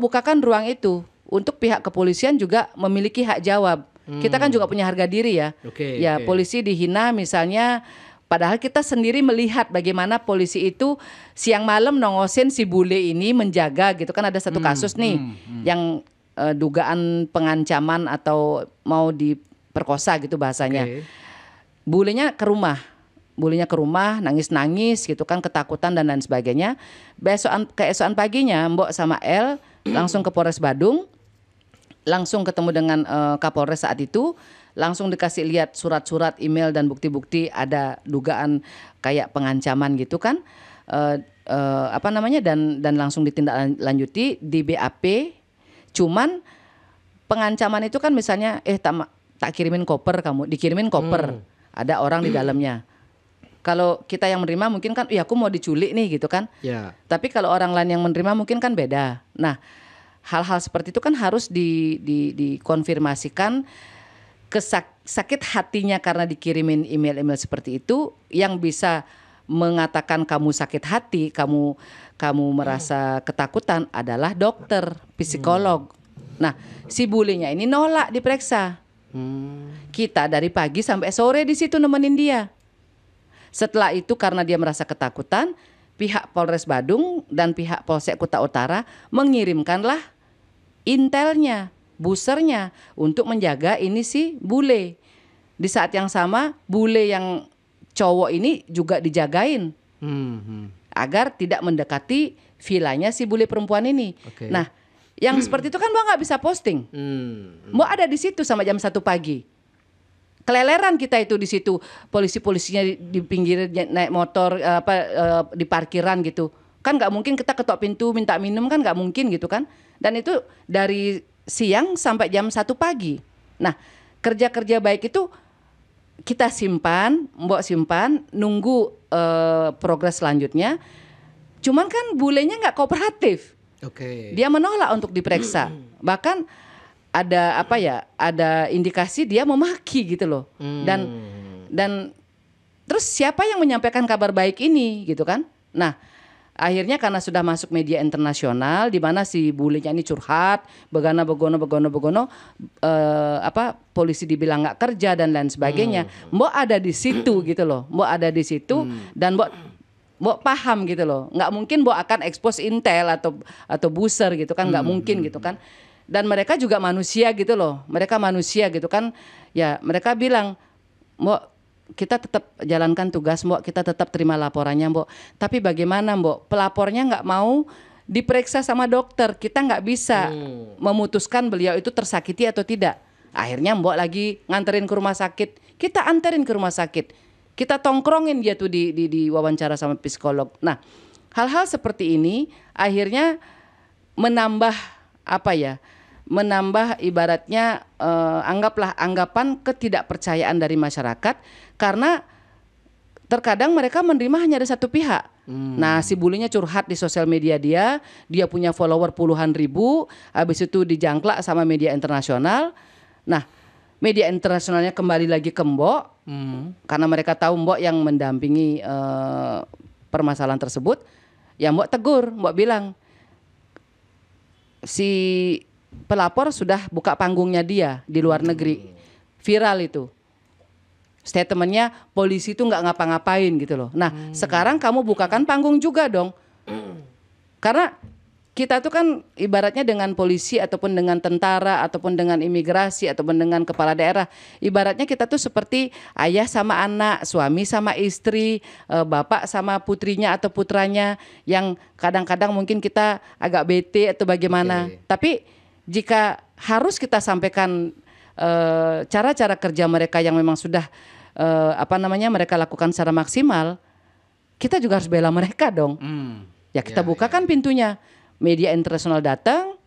S2: bukakan ruang itu untuk pihak kepolisian juga memiliki hak jawab. Kita kan juga punya harga diri ya.
S1: Oke,
S2: Ya,
S1: oke.
S2: polisi dihina misalnya, padahal kita sendiri melihat bagaimana polisi itu siang malam nongosin si bule ini menjaga gitu kan. Ada satu kasus nih yang dugaan pengancaman atau mau diperkosa gitu bahasanya.
S1: Oke.
S2: Bulenya ke rumah, nangis-nangis gitu kan, ketakutan dan lain sebagainya. Keesokan paginya Mbok sama L langsung ke Polres Badung, langsung ketemu dengan Kapolres saat itu, langsung dikasih lihat surat-surat, email dan bukti-bukti ada dugaan kayak pengancaman gitu kan, dan langsung ditindaklanjuti di BAP. Cuman pengancaman itu kan misalnya tak kirimin koper kamu, dikirimin koper. Ada orang di dalamnya. Kalau kita yang menerima mungkin kan, aku mau diculik nih gitu kan.
S1: Ya.
S2: Tapi kalau orang lain yang menerima mungkin kan beda. Nah, hal-hal seperti itu kan harus dikonfirmasikan sakit hatinya karena dikirimin email-email seperti itu, yang bisa mengatakan kamu sakit hati, kamu merasa ketakutan adalah dokter, psikolog. Nah, si bulenya ini nolak diperiksa. Kita dari pagi sampai sore di situ nemenin dia. Setelah itu karena dia merasa ketakutan, pihak Polres Badung dan pihak Polsek Kuta Utara mengirimkanlah intelnya, busernya untuk menjaga ini si bule. Di saat yang sama bule yang cowok ini juga dijagain agar tidak mendekati vilanya si bule perempuan ini.
S1: Oke.
S2: Nah, yang seperti itu kan Mbak nggak bisa posting. Mbak ada di situ sampai jam 1 pagi. Keleleran kita itu di situ, polisi-polisinya di pinggir naik motor di parkiran gitu. Kan nggak mungkin kita ketok pintu minta minum, kan nggak mungkin gitu kan. Dan itu dari siang sampai jam 1 pagi. Nah, kerja-kerja baik itu kita simpan, Mbok simpan, nunggu progres selanjutnya. Cuman kan bulenya nggak kooperatif.
S1: Oke.
S2: Dia menolak untuk diperiksa. Bahkan ada ada indikasi dia memaki gitu loh. Dan terus siapa yang menyampaikan kabar baik ini gitu kan? Nah, akhirnya karena sudah masuk media internasional di mana si bulenya ini curhat, begono, polisi dibilang nggak kerja dan lain sebagainya. Mbok ada di situ gitu loh. Mbok ada di situ dan Mbok paham gitu loh. Nggak mungkin Mbok akan expose intel atau booster gitu kan, nggak mungkin gitu kan. Dan mereka juga manusia gitu loh. Mereka manusia gitu kan. Ya, mereka bilang, "Mbok, kita tetap jalankan tugas, Mbok. Kita tetap terima laporannya, Mbok. Tapi bagaimana, Mbok? Pelapornya nggak mau diperiksa sama dokter. Kita nggak bisa memutuskan beliau itu tersakiti atau tidak." Akhirnya Mbok lagi nganterin ke rumah sakit. Kita anterin ke rumah sakit. Kita tongkrongin dia tuh di wawancara sama psikolog. Nah, hal-hal seperti ini akhirnya menambah ibaratnya anggapan ketidakpercayaan dari masyarakat, karena terkadang mereka menerima hanya dari satu pihak. Nah, si bulinya curhat di sosial media dia punya follower puluhan ribu, habis itu dijangklak sama media internasional. Nah, media internasionalnya kembali lagi ke Mbok, karena mereka tahu Mbok yang mendampingi permasalahan tersebut. Ya Mbok tegur, Mbok bilang si pelapor sudah buka panggungnya dia di luar negeri, viral itu. Statementnya polisi itu nggak ngapa-ngapain gitu loh. Nah sekarang kamu bukakan panggung juga dong. Karena kita tuh kan ibaratnya dengan polisi ataupun dengan tentara ataupun dengan imigrasi ataupun dengan kepala daerah. Ibaratnya kita tuh seperti ayah sama anak, suami sama istri, bapak sama putrinya atau putranya yang kadang-kadang mungkin kita agak bete atau bagaimana. Tapi jika harus kita sampaikan cara-cara kerja mereka yang memang sudah mereka lakukan secara maksimal, kita juga harus bela mereka dong. Ya kita bukakan pintunya. Media internasional datang,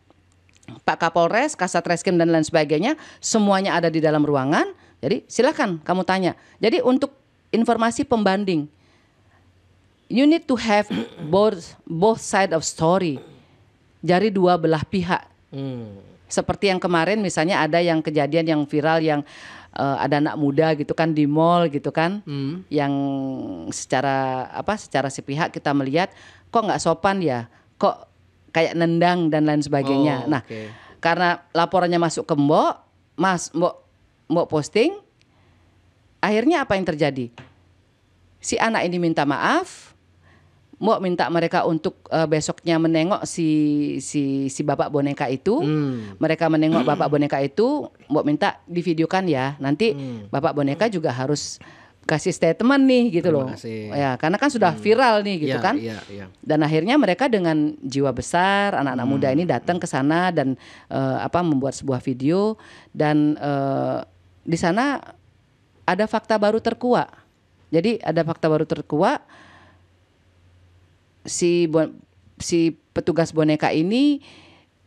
S2: Pak Kapolres, Kasat Reskrim dan lain sebagainya, semuanya ada di dalam ruangan. Jadi silakan kamu tanya. Jadi untuk informasi pembanding, you need to have both side of story. Dari dua belah pihak. Seperti yang kemarin misalnya ada yang kejadian yang viral yang ada anak muda gitu kan di mall gitu kan, yang secara sepihak kita melihat kok nggak sopan ya, kok kayak nendang dan lain sebagainya. Nah, karena laporannya masuk ke Mbok posting, akhirnya apa yang terjadi? Si anak ini minta maaf, Mbok minta mereka untuk besoknya menengok si bapak boneka itu. Mereka menengok bapak boneka itu, Mbok minta divideokan ya. Nanti bapak boneka juga harus kasih statement nih gitu loh. Ya, karena kan sudah viral nih gitu kan. Dan akhirnya mereka dengan jiwa besar, anak-anak muda ini datang ke sana dan membuat sebuah video dan di sana ada fakta baru terkuak. Jadi ada fakta baru terkuak. Si petugas boneka ini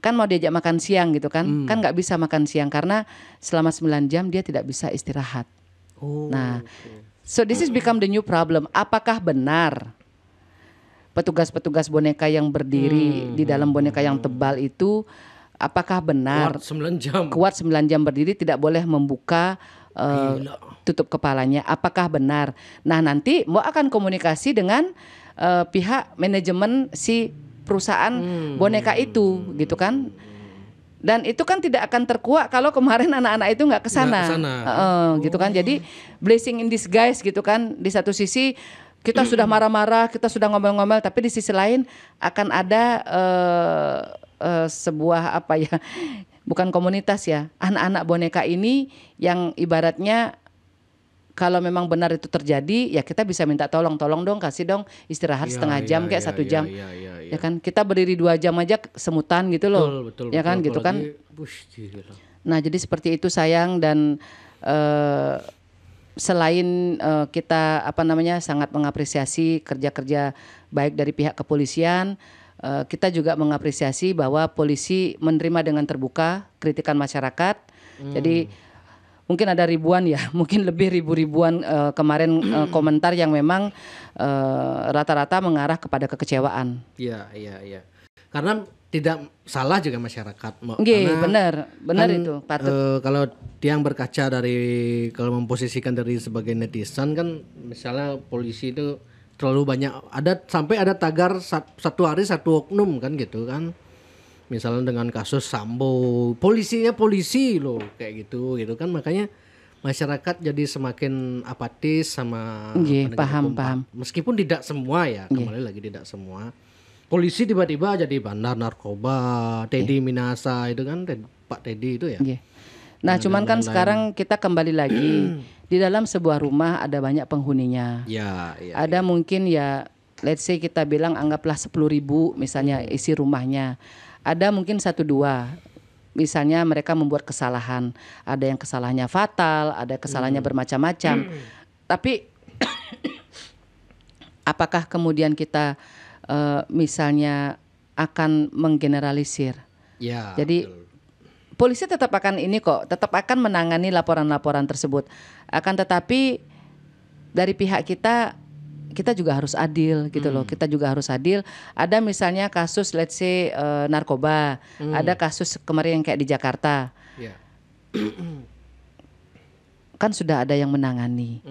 S2: kan mau diajak makan siang gitu kan. Kan nggak bisa makan siang karena selama 9 jam dia tidak bisa istirahat. Nah, so this is become the new problem. Apakah benar petugas-petugas boneka yang berdiri di dalam boneka yang tebal itu, apakah benar kuat 9 jam berdiri tidak boleh membuka tutup kepalanya? Apakah benar? Nah, nanti Mbok akan komunikasi dengan pihak manajemen si perusahaan boneka itu gitu kan. Dan itu kan tidak akan terkuak kalau kemarin anak-anak itu nggak kesana. Gitu kan. Jadi blessing in disguise gitu kan. Di satu sisi kita sudah marah-marah, kita sudah ngomel-ngomel, tapi di sisi lain akan ada sebuah bukan komunitas ya, anak-anak boneka ini yang ibaratnya kalau memang benar itu terjadi, ya kita bisa minta tolong dong, kasih dong istirahat setengah jam kayak 1 jam. Ya kan, kita berdiri 2 jam aja semutan gitu loh. Betul, ya kan, gitu kan. Nah, jadi seperti itu sayang dan selain kita sangat mengapresiasi kerja-kerja baik dari pihak kepolisian, kita juga mengapresiasi bahwa polisi menerima dengan terbuka kritikan masyarakat. Jadi mungkin ada ribuan ya, mungkin lebih ribu-ribuan kemarin komentar yang memang rata-rata mengarah kepada kekecewaan.
S1: Iya. Karena tidak salah juga masyarakat.
S2: Benar kan, itu patut.
S1: Kalau yang berkaca kalau memposisikan dari sebagai netizen kan, misalnya polisi itu terlalu banyak, sampai ada tagar satu hari satu oknum kan gitu kan. Misalnya dengan kasus Sambo, polisinya polisi loh kayak gitu kan, makanya masyarakat jadi semakin apatis sama
S2: paham.
S1: Meskipun tidak semua ya, kembali lagi tidak semua. Polisi tiba-tiba jadi bandar narkoba, Teddy Minasa itu kan, Pak Teddy itu ya.
S2: Nah, cuman kan sekarang kita kembali lagi di dalam sebuah rumah ada banyak penghuninya. Ada mungkin ya, let's say kita bilang anggaplah 10.000 misalnya isi rumahnya. Ada mungkin 1-2, misalnya mereka membuat kesalahan, ada yang kesalahannya fatal, ada kesalahannya bermacam-macam. Tapi apakah kemudian kita misalnya akan menggeneralisir? Jadi polisi tetap akan tetap akan menangani laporan-laporan tersebut. Akan tetapi dari pihak kita kita juga harus adil gitu loh. Kita juga harus adil. Ada misalnya kasus let's say narkoba, ada kasus kemarin yang kayak di Jakarta.
S1: Ya.
S2: Kan sudah ada yang menangani.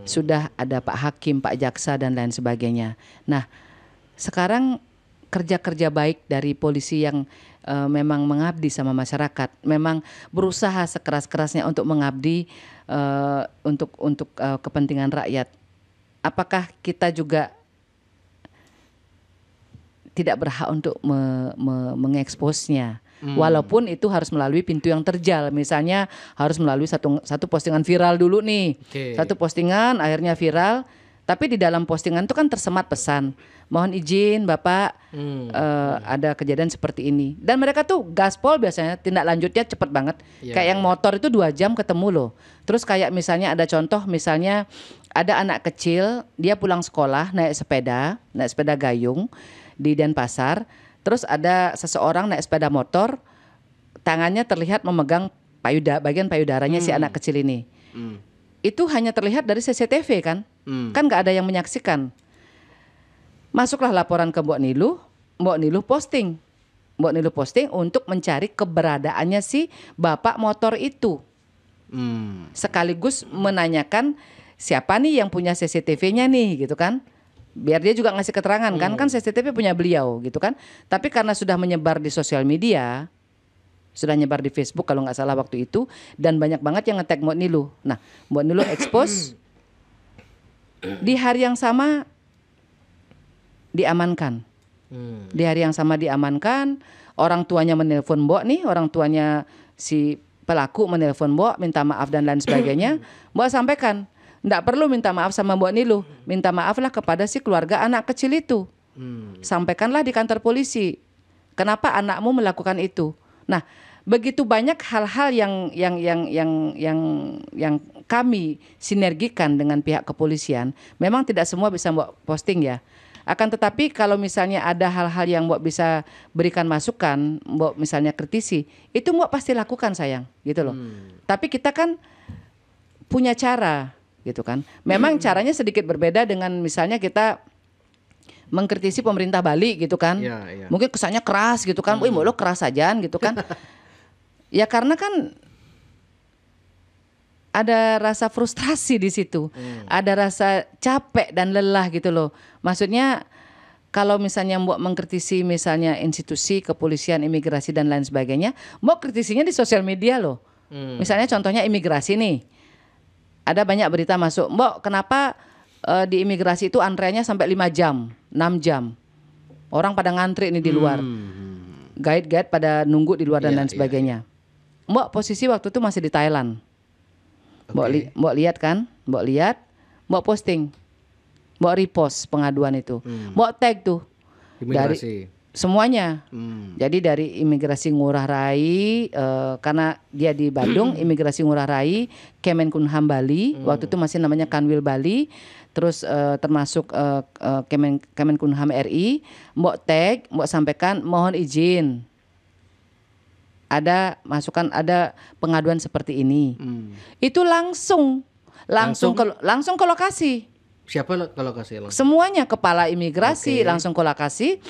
S2: Sudah ada Pak Hakim, Pak Jaksa dan lain sebagainya. Nah, sekarang kerja-kerja baik dari polisi yang memang mengabdi sama masyarakat, memang berusaha sekeras-kerasnya untuk mengabdi untuk kepentingan rakyat. Apakah kita juga tidak berhak untuk mengeksposnya? Walaupun itu harus melalui pintu yang terjal, misalnya harus melalui satu postingan viral dulu nih, satu postingan akhirnya viral, tapi di dalam postingan itu kan tersemat pesan, mohon izin Bapak, ada kejadian seperti ini, dan mereka tuh gaspol biasanya tindak lanjutnya cepet banget, kayak yang motor itu 2 jam ketemu loh. Terus kayak misalnya ada contoh, misalnya ada anak kecil dia pulang sekolah naik sepeda gayung di Denpasar. Terus ada seseorang naik sepeda motor, tangannya terlihat memegang bagian payudaranya si anak kecil ini. Itu hanya terlihat dari CCTV kan? Kan nggak ada yang menyaksikan. Masuklah laporan ke Mbok Niluh posting. Mbok Niluh posting untuk mencari keberadaannya si bapak motor itu. Sekaligus menanyakan siapa nih yang punya CCTV-nya nih gitu kan. Biar dia juga ngasih keterangan kan CCTV punya beliau gitu kan. Tapi karena sudah menyebar di sosial media, sudah nyebar di Facebook kalau nggak salah waktu itu, dan banyak banget yang nge-tag Mbok Niluh. Nah, Mbok Niluh expose di hari yang sama diamankan. Di hari yang sama diamankan, orang tuanya menelpon Mbok nih, orang tuanya si pelaku menelpon Mbok minta maaf dan lain sebagainya. Mbok sampaikan, nggak perlu minta maaf sama Mbok Niluh, minta maaflah kepada si keluarga anak kecil itu. Sampaikanlah di kantor polisi, kenapa anakmu melakukan itu. Nah, begitu banyak hal-hal yang kami sinergikan dengan pihak kepolisian. Memang tidak semua bisa Mbok posting ya. Akan tetapi kalau misalnya ada hal-hal yang Mbok bisa berikan masukan, Mbok misalnya kritisi, itu Mbok pasti lakukan sayang, gitu loh. Tapi kita kan punya cara, gitu kan. Memang caranya sedikit berbeda dengan misalnya kita mengkritisi pemerintah Bali gitu kan. Mungkin kesannya keras gitu kan. Wih, Mbok lo keras aja gitu kan. Ya karena kan ada rasa frustrasi di situ. Ada rasa capek dan lelah gitu loh. Maksudnya kalau misalnya Mbok mengkritisi misalnya institusi kepolisian, imigrasi dan lain sebagainya, Mbok kritisinya di sosial media loh. Misalnya contohnya imigrasi nih. Ada banyak berita masuk, Mbok kenapa di imigrasi itu antreannya sampai 5 jam, 6 jam. Orang pada ngantri nih di luar. Guide-guide pada nunggu di luar dan lain sebagainya. Mbok posisi waktu itu masih di Thailand. Mbok lihat kan? Mbok lihat, Mbok posting. Mbok repost pengaduan itu. Mbok tag tuh.
S1: Imigrasi.
S2: Dari semuanya. Jadi dari imigrasi Ngurah Rai, karena dia di Bandung, imigrasi Ngurah Rai, Kemenkumham Bali, waktu itu masih namanya Kanwil Bali, terus termasuk Kemenkumham RI, Mbok tag, Mbok sampaikan mohon izin. Ada masukan, ada pengaduan seperti ini. Itu langsung ke lokasi.
S1: Siapa ke lokasi langsung?
S2: Semuanya, kepala imigrasi langsung ke lokasi.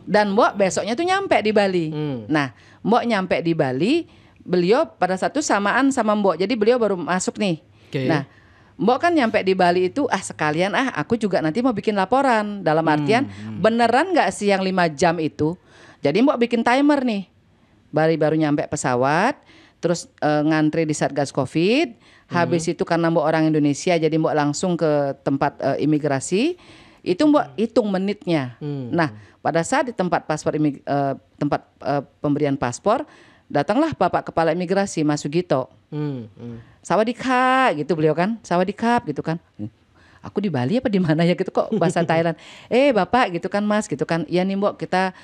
S2: Dan Mbok besoknya tuh nyampe di Bali. Nah, Mbok nyampe di Bali, beliau pada satu samaan sama Mbok. Jadi beliau baru masuk nih. Nah, Mbok kan nyampe di Bali itu sekalian aku juga nanti mau bikin laporan. Dalam artian beneran nggak sih yang 5 jam itu? Jadi Mbok bikin timer nih. Baru nyampe pesawat, terus ngantri di Satgas Covid. Habis itu karena Mbok orang Indonesia, jadi Mbok langsung ke tempat imigrasi. Itu Mbok hitung menitnya. Nah, pada saat di tempat pemberian paspor, datanglah Bapak Kepala Imigrasi Mas Sugito. Sawadikap gitu beliau kan, sawadikap gitu kan. Aku di Bali apa di mana ya gitu kok bahasa Thailand. Bapak gitu kan Mas gitu kan. Iya nih Mbok, kita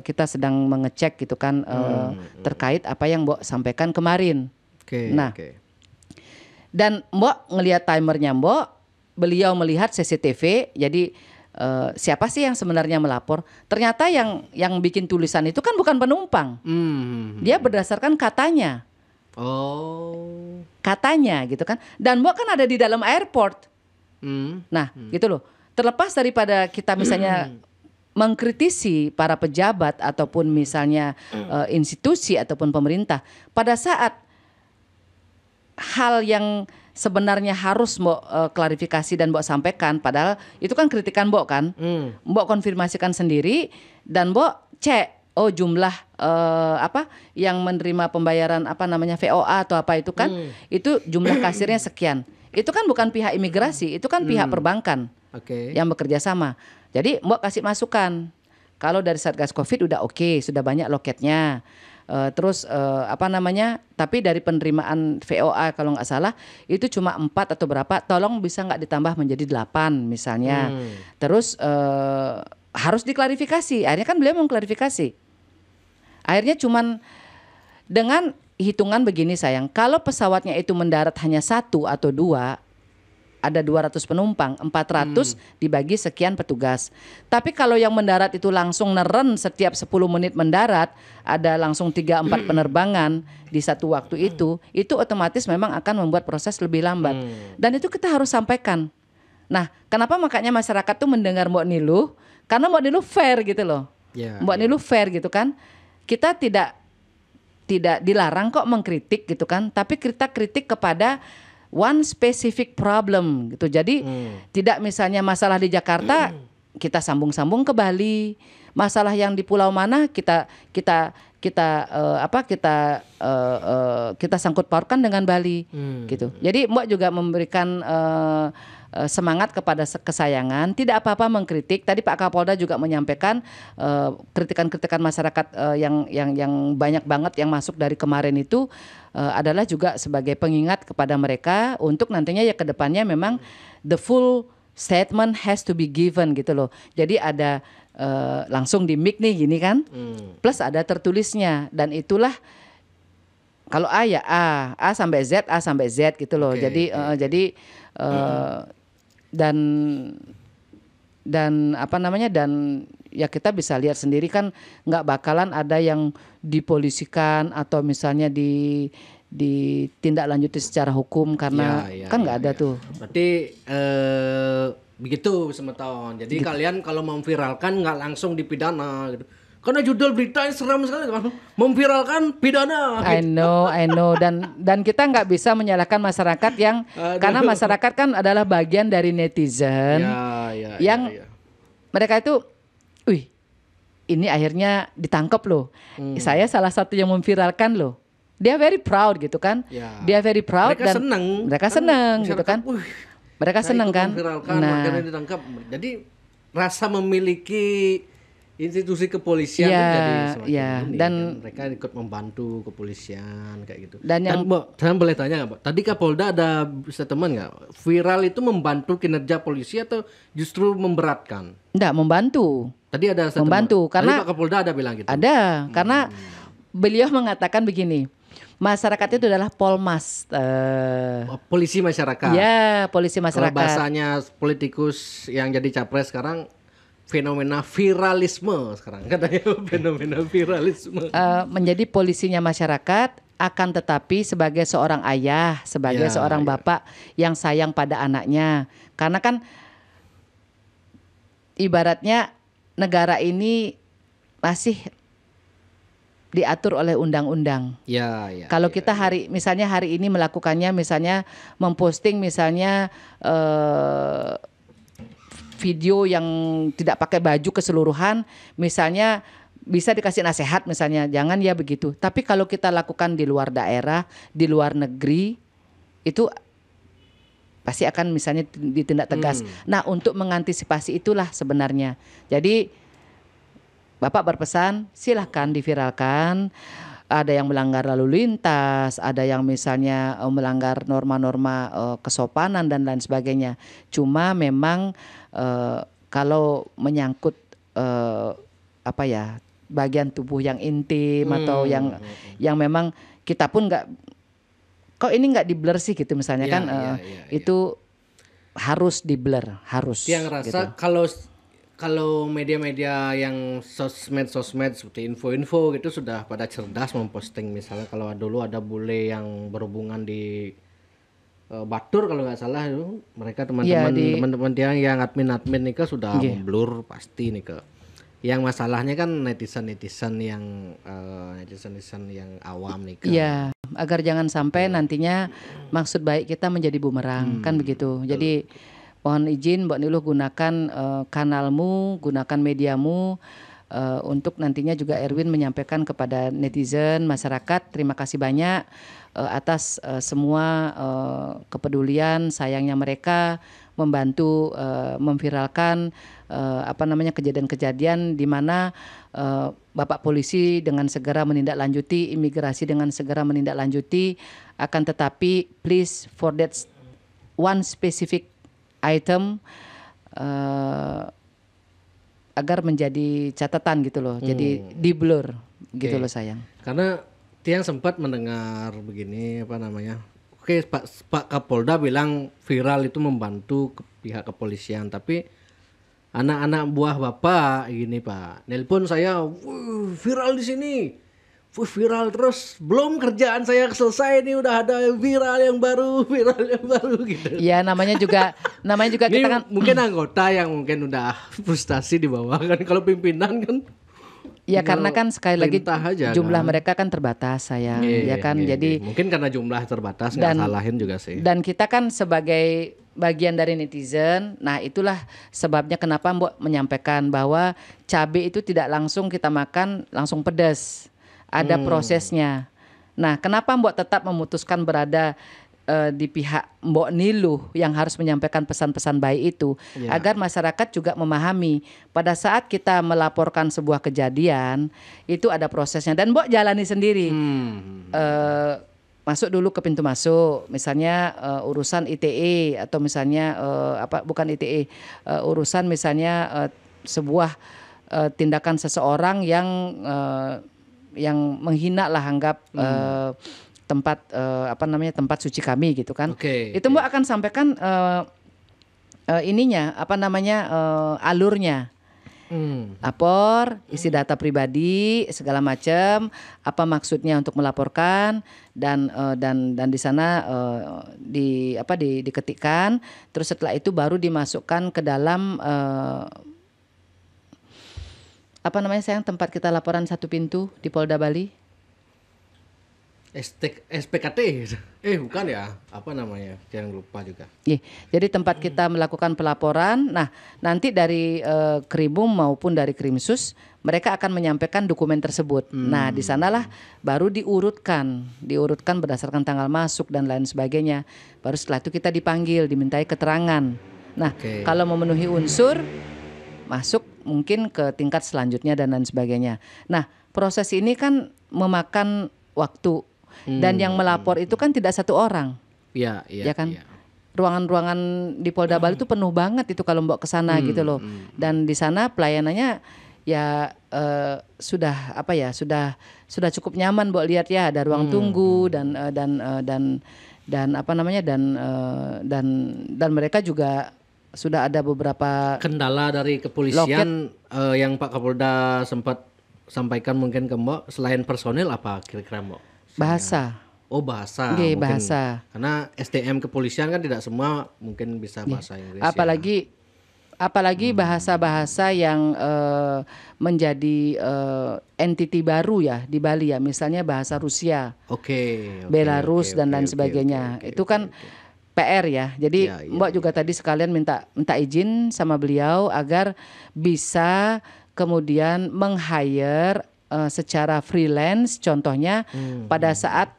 S2: kita sedang mengecek gitu kan terkait apa yang Mbok sampaikan kemarin. Dan Mbok ngelihat timernya Mbok, beliau melihat CCTV. Jadi siapa sih yang sebenarnya melapor? Ternyata yang bikin tulisan itu kan bukan penumpang. Dia berdasarkan katanya. Katanya gitu kan. Dan Mbok kan ada di dalam airport. Nah, gitu loh. Terlepas daripada kita misalnya mengkritisi para pejabat ataupun misalnya institusi ataupun pemerintah, pada saat hal yang sebenarnya harus Mbok klarifikasi dan Mbok sampaikan, padahal itu kan kritikan Mbok kan, Mbok konfirmasikan sendiri dan Mbok cek, oh jumlah apa yang menerima pembayaran apa namanya VOA atau apa itu kan, itu jumlah kasirnya sekian. Itu kan bukan pihak imigrasi, itu kan pihak perbankan yang bekerja sama. Jadi Mbok kasih masukan. Kalau dari Satgas Covid udah oke, sudah banyak loketnya. Terus apa namanya? Tapi dari penerimaan VOA kalau nggak salah itu cuma 4 atau berapa. Tolong bisa nggak ditambah menjadi 8 misalnya. Terus harus diklarifikasi. Akhirnya kan beliau mengklarifikasi. Akhirnya cuman dengan hitungan begini sayang. Kalau pesawatnya itu mendarat hanya 1 atau 2. Ada 200 penumpang, 400 dibagi sekian petugas. Tapi kalau yang mendarat itu langsung neren setiap 10 menit mendarat, ada langsung 3-4 penerbangan di satu waktu itu otomatis memang akan membuat proses lebih lambat. Dan itu kita harus sampaikan. Nah, kenapa makanya masyarakat tuh mendengar Mbok Niluh? Karena Mbok Niluh fair gitu loh. Mbok Niluh fair gitu kan. Kita tidak dilarang kok mengkritik gitu kan, tapi kita kritik kepada one specific problem gitu. Jadi tidak misalnya masalah di Jakarta kita sambung-sambung ke Bali, masalah yang di pulau mana kita sangkut pautkan dengan Bali gitu. Jadi Mbak juga memberikan semangat kepada kesayangan, tidak apa-apa mengkritik. Tadi Pak Kapolda juga menyampaikan kritikan-kritikan masyarakat yang banyak banget yang masuk dari kemarin itu adalah juga sebagai pengingat kepada mereka untuk nantinya ya ke depannya memang the full statement has to be given gitu loh. Jadi ada langsung di mic nih gini kan, plus ada tertulisnya dan itulah kalau A ya A sampai Z gitu loh. Jadi dan apa namanya dan ya kita bisa lihat sendiri kan nggak bakalan ada yang dipolisikan atau misalnya ditindaklanjuti secara hukum karena kan nggak ada tuh.
S1: Berarti begitu semeton. Jadi kalian kalau memviralkan nggak langsung dipidana gitu. Karena judul beritanya seram sekali, memviralkan pidana.
S2: I know, dan kita nggak bisa menyalahkan masyarakat yang karena masyarakat kan adalah bagian dari netizen yang mereka itu, ini akhirnya ditangkap loh. Saya salah satu yang memviralkan loh. Dia very proud gitu kan. Dia very proud
S1: mereka
S2: dan
S1: seneng.
S2: Mereka seneng gitu kan. Mereka seneng kan.
S1: Nah, ditangkap. Jadi rasa memiliki institusi kepolisian jadi semakin ini, dan mereka ikut membantu kepolisian kayak gitu. Dan Mbak, saya boleh tanya nggak, Mbak? Tadi Kapolda ada statement nggak? Viral itu membantu kinerja polisi atau justru memberatkan?
S2: Enggak, membantu.
S1: Tadi ada statement.
S2: Membantu karena
S1: tadi Pak Kapolda ada bilang gitu.
S2: Ada, karena beliau mengatakan begini. Masyarakat itu adalah polmas.
S1: Polisi masyarakat.
S2: Ya, polisi masyarakat.
S1: Kalau bahasanya politikus yang jadi capres sekarang fenomena viralisme sekarang katanya fenomena viralisme.
S2: Menjadi polisinya masyarakat akan tetapi sebagai seorang ayah, sebagai seorang bapak yang sayang pada anaknya. Karena kan ibaratnya negara ini masih diatur oleh undang-undang. Kalau kita misalnya hari ini melakukannya, misalnya memposting misalnya video yang tidak pakai baju keseluruhan, misalnya bisa dikasih nasihat misalnya, jangan ya begitu. Tapi kalau kita lakukan di luar daerah, di luar negeri, itu pasti akan misalnya ditindak tegas. Nah, untuk mengantisipasi itulah sebenarnya. Jadi Bapak berpesan, silahkan diviralkan. Ada yang melanggar lalu lintas, ada yang misalnya melanggar norma-norma kesopanan dan lain sebagainya. Cuma memang kalau menyangkut bagian tubuh yang intim atau yang memang kita pun nggak, kok ini nggak di blur sih gitu misalnya itu harus di blur, harus.
S1: Yang rasa gitu. Kalau media-media yang sosmed seperti info-info gitu sudah pada cerdas memposting, misalnya kalau dulu ada bule yang berhubungan di Batur kalau nggak salah itu mereka
S2: Iya,
S1: teman-teman yang admin nih sudah memblur pasti nih ke. Yang masalahnya kan netizen yang awam nih ke.
S2: Iya, agar jangan sampai nantinya maksud baik kita menjadi bumerang, kan begitu. Jadi mohon izin Mbak Niluh gunakan kanalmu, gunakan mediamu untuk nantinya juga Erwin menyampaikan kepada netizen, masyarakat, terima kasih banyak atas semua kepedulian, sayangnya mereka membantu memviralkan kejadian-kejadian di mana Bapak Polisi dengan segera menindaklanjuti, imigrasi dengan segera menindaklanjuti, akan tetapi please for that one specific item agar menjadi catatan gitu loh. Jadi di blur gitu loh sayang.
S1: Karena Tiang sempat mendengar begini Oke, Pak Kapolda bilang viral itu membantu pihak kepolisian, tapi anak-anak buah Bapak gini Pak, nelpon saya, viral di sini. Viral terus, belum kerjaan saya selesai nih udah ada viral yang baru gitu.
S2: Ya namanya juga
S1: Ini
S2: kita kan
S1: mungkin anggota yang mungkin udah frustasi di bawah kan, kalau pimpinan kan.
S2: Ya karena kan sekali lagi jumlah
S1: kan.
S2: mereka kan terbatas sayang, ya kan. Jadi
S1: mungkin karena jumlah terbatas nggak salahin juga sih.
S2: Dan kita kan sebagai bagian dari netizen, nah itulah sebabnya kenapa Mbok menyampaikan bahwa cabai itu tidak langsung kita makan langsung pedas. Ada prosesnya. Nah, kenapa Mbok tetap memutuskan berada di pihak Mbok Niluh yang harus menyampaikan pesan-pesan baik itu, agar masyarakat juga memahami pada saat kita melaporkan sebuah kejadian itu ada prosesnya dan Mbok jalani sendiri. Masuk dulu ke pintu masuk, misalnya urusan ITE atau misalnya bukan ITE, urusan misalnya sebuah tindakan seseorang yang menghina lah anggap tempat tempat suci kami gitu kan. Itu Mbak akan sampaikan alurnya. Lapor, isi data pribadi segala macam, apa maksudnya untuk melaporkan dan di sana diketikkan, terus setelah itu baru dimasukkan ke dalam tempat kita laporan satu pintu di Polda Bali.
S1: SPKT, bukan ya, jangan lupa juga.
S2: Jadi tempat kita melakukan pelaporan, nah nanti dari Krimum maupun dari Krimsus mereka akan menyampaikan dokumen tersebut. Nah di sanalah baru diurutkan berdasarkan tanggal masuk dan lain sebagainya. Baru setelah itu kita dipanggil, dimintai keterangan. Nah kalau memenuhi unsur masuk mungkin ke tingkat selanjutnya dan lain sebagainya. Nah proses ini kan memakan waktu. Dan yang melapor itu kan tidak satu orang, ya kan? Ruangan-ruangan di Polda Bali itu penuh banget itu kalau Mbok kesana gitu loh. Dan di sana pelayanannya ya sudah cukup nyaman Mbok lihat ya, ada ruang tunggu dan mereka juga sudah ada beberapa
S1: kendala dari kepolisian yang Pak Kapolda sempat sampaikan mungkin ke Mbok, selain personil apa kira-kira Mbok?
S2: Bahasa.
S1: Bahasa.
S2: Bahasa.
S1: Karena SDM kepolisian kan tidak semua mungkin bisa bahasa Inggris.
S2: Apalagi bahasa-bahasa yang menjadi entiti baru ya di Bali ya, misalnya bahasa Rusia, Belarus dan lain sebagainya. Itu kan PR ya. Jadi Mbak juga tadi sekalian minta izin sama beliau agar bisa kemudian meng-hire secara freelance, contohnya pada saat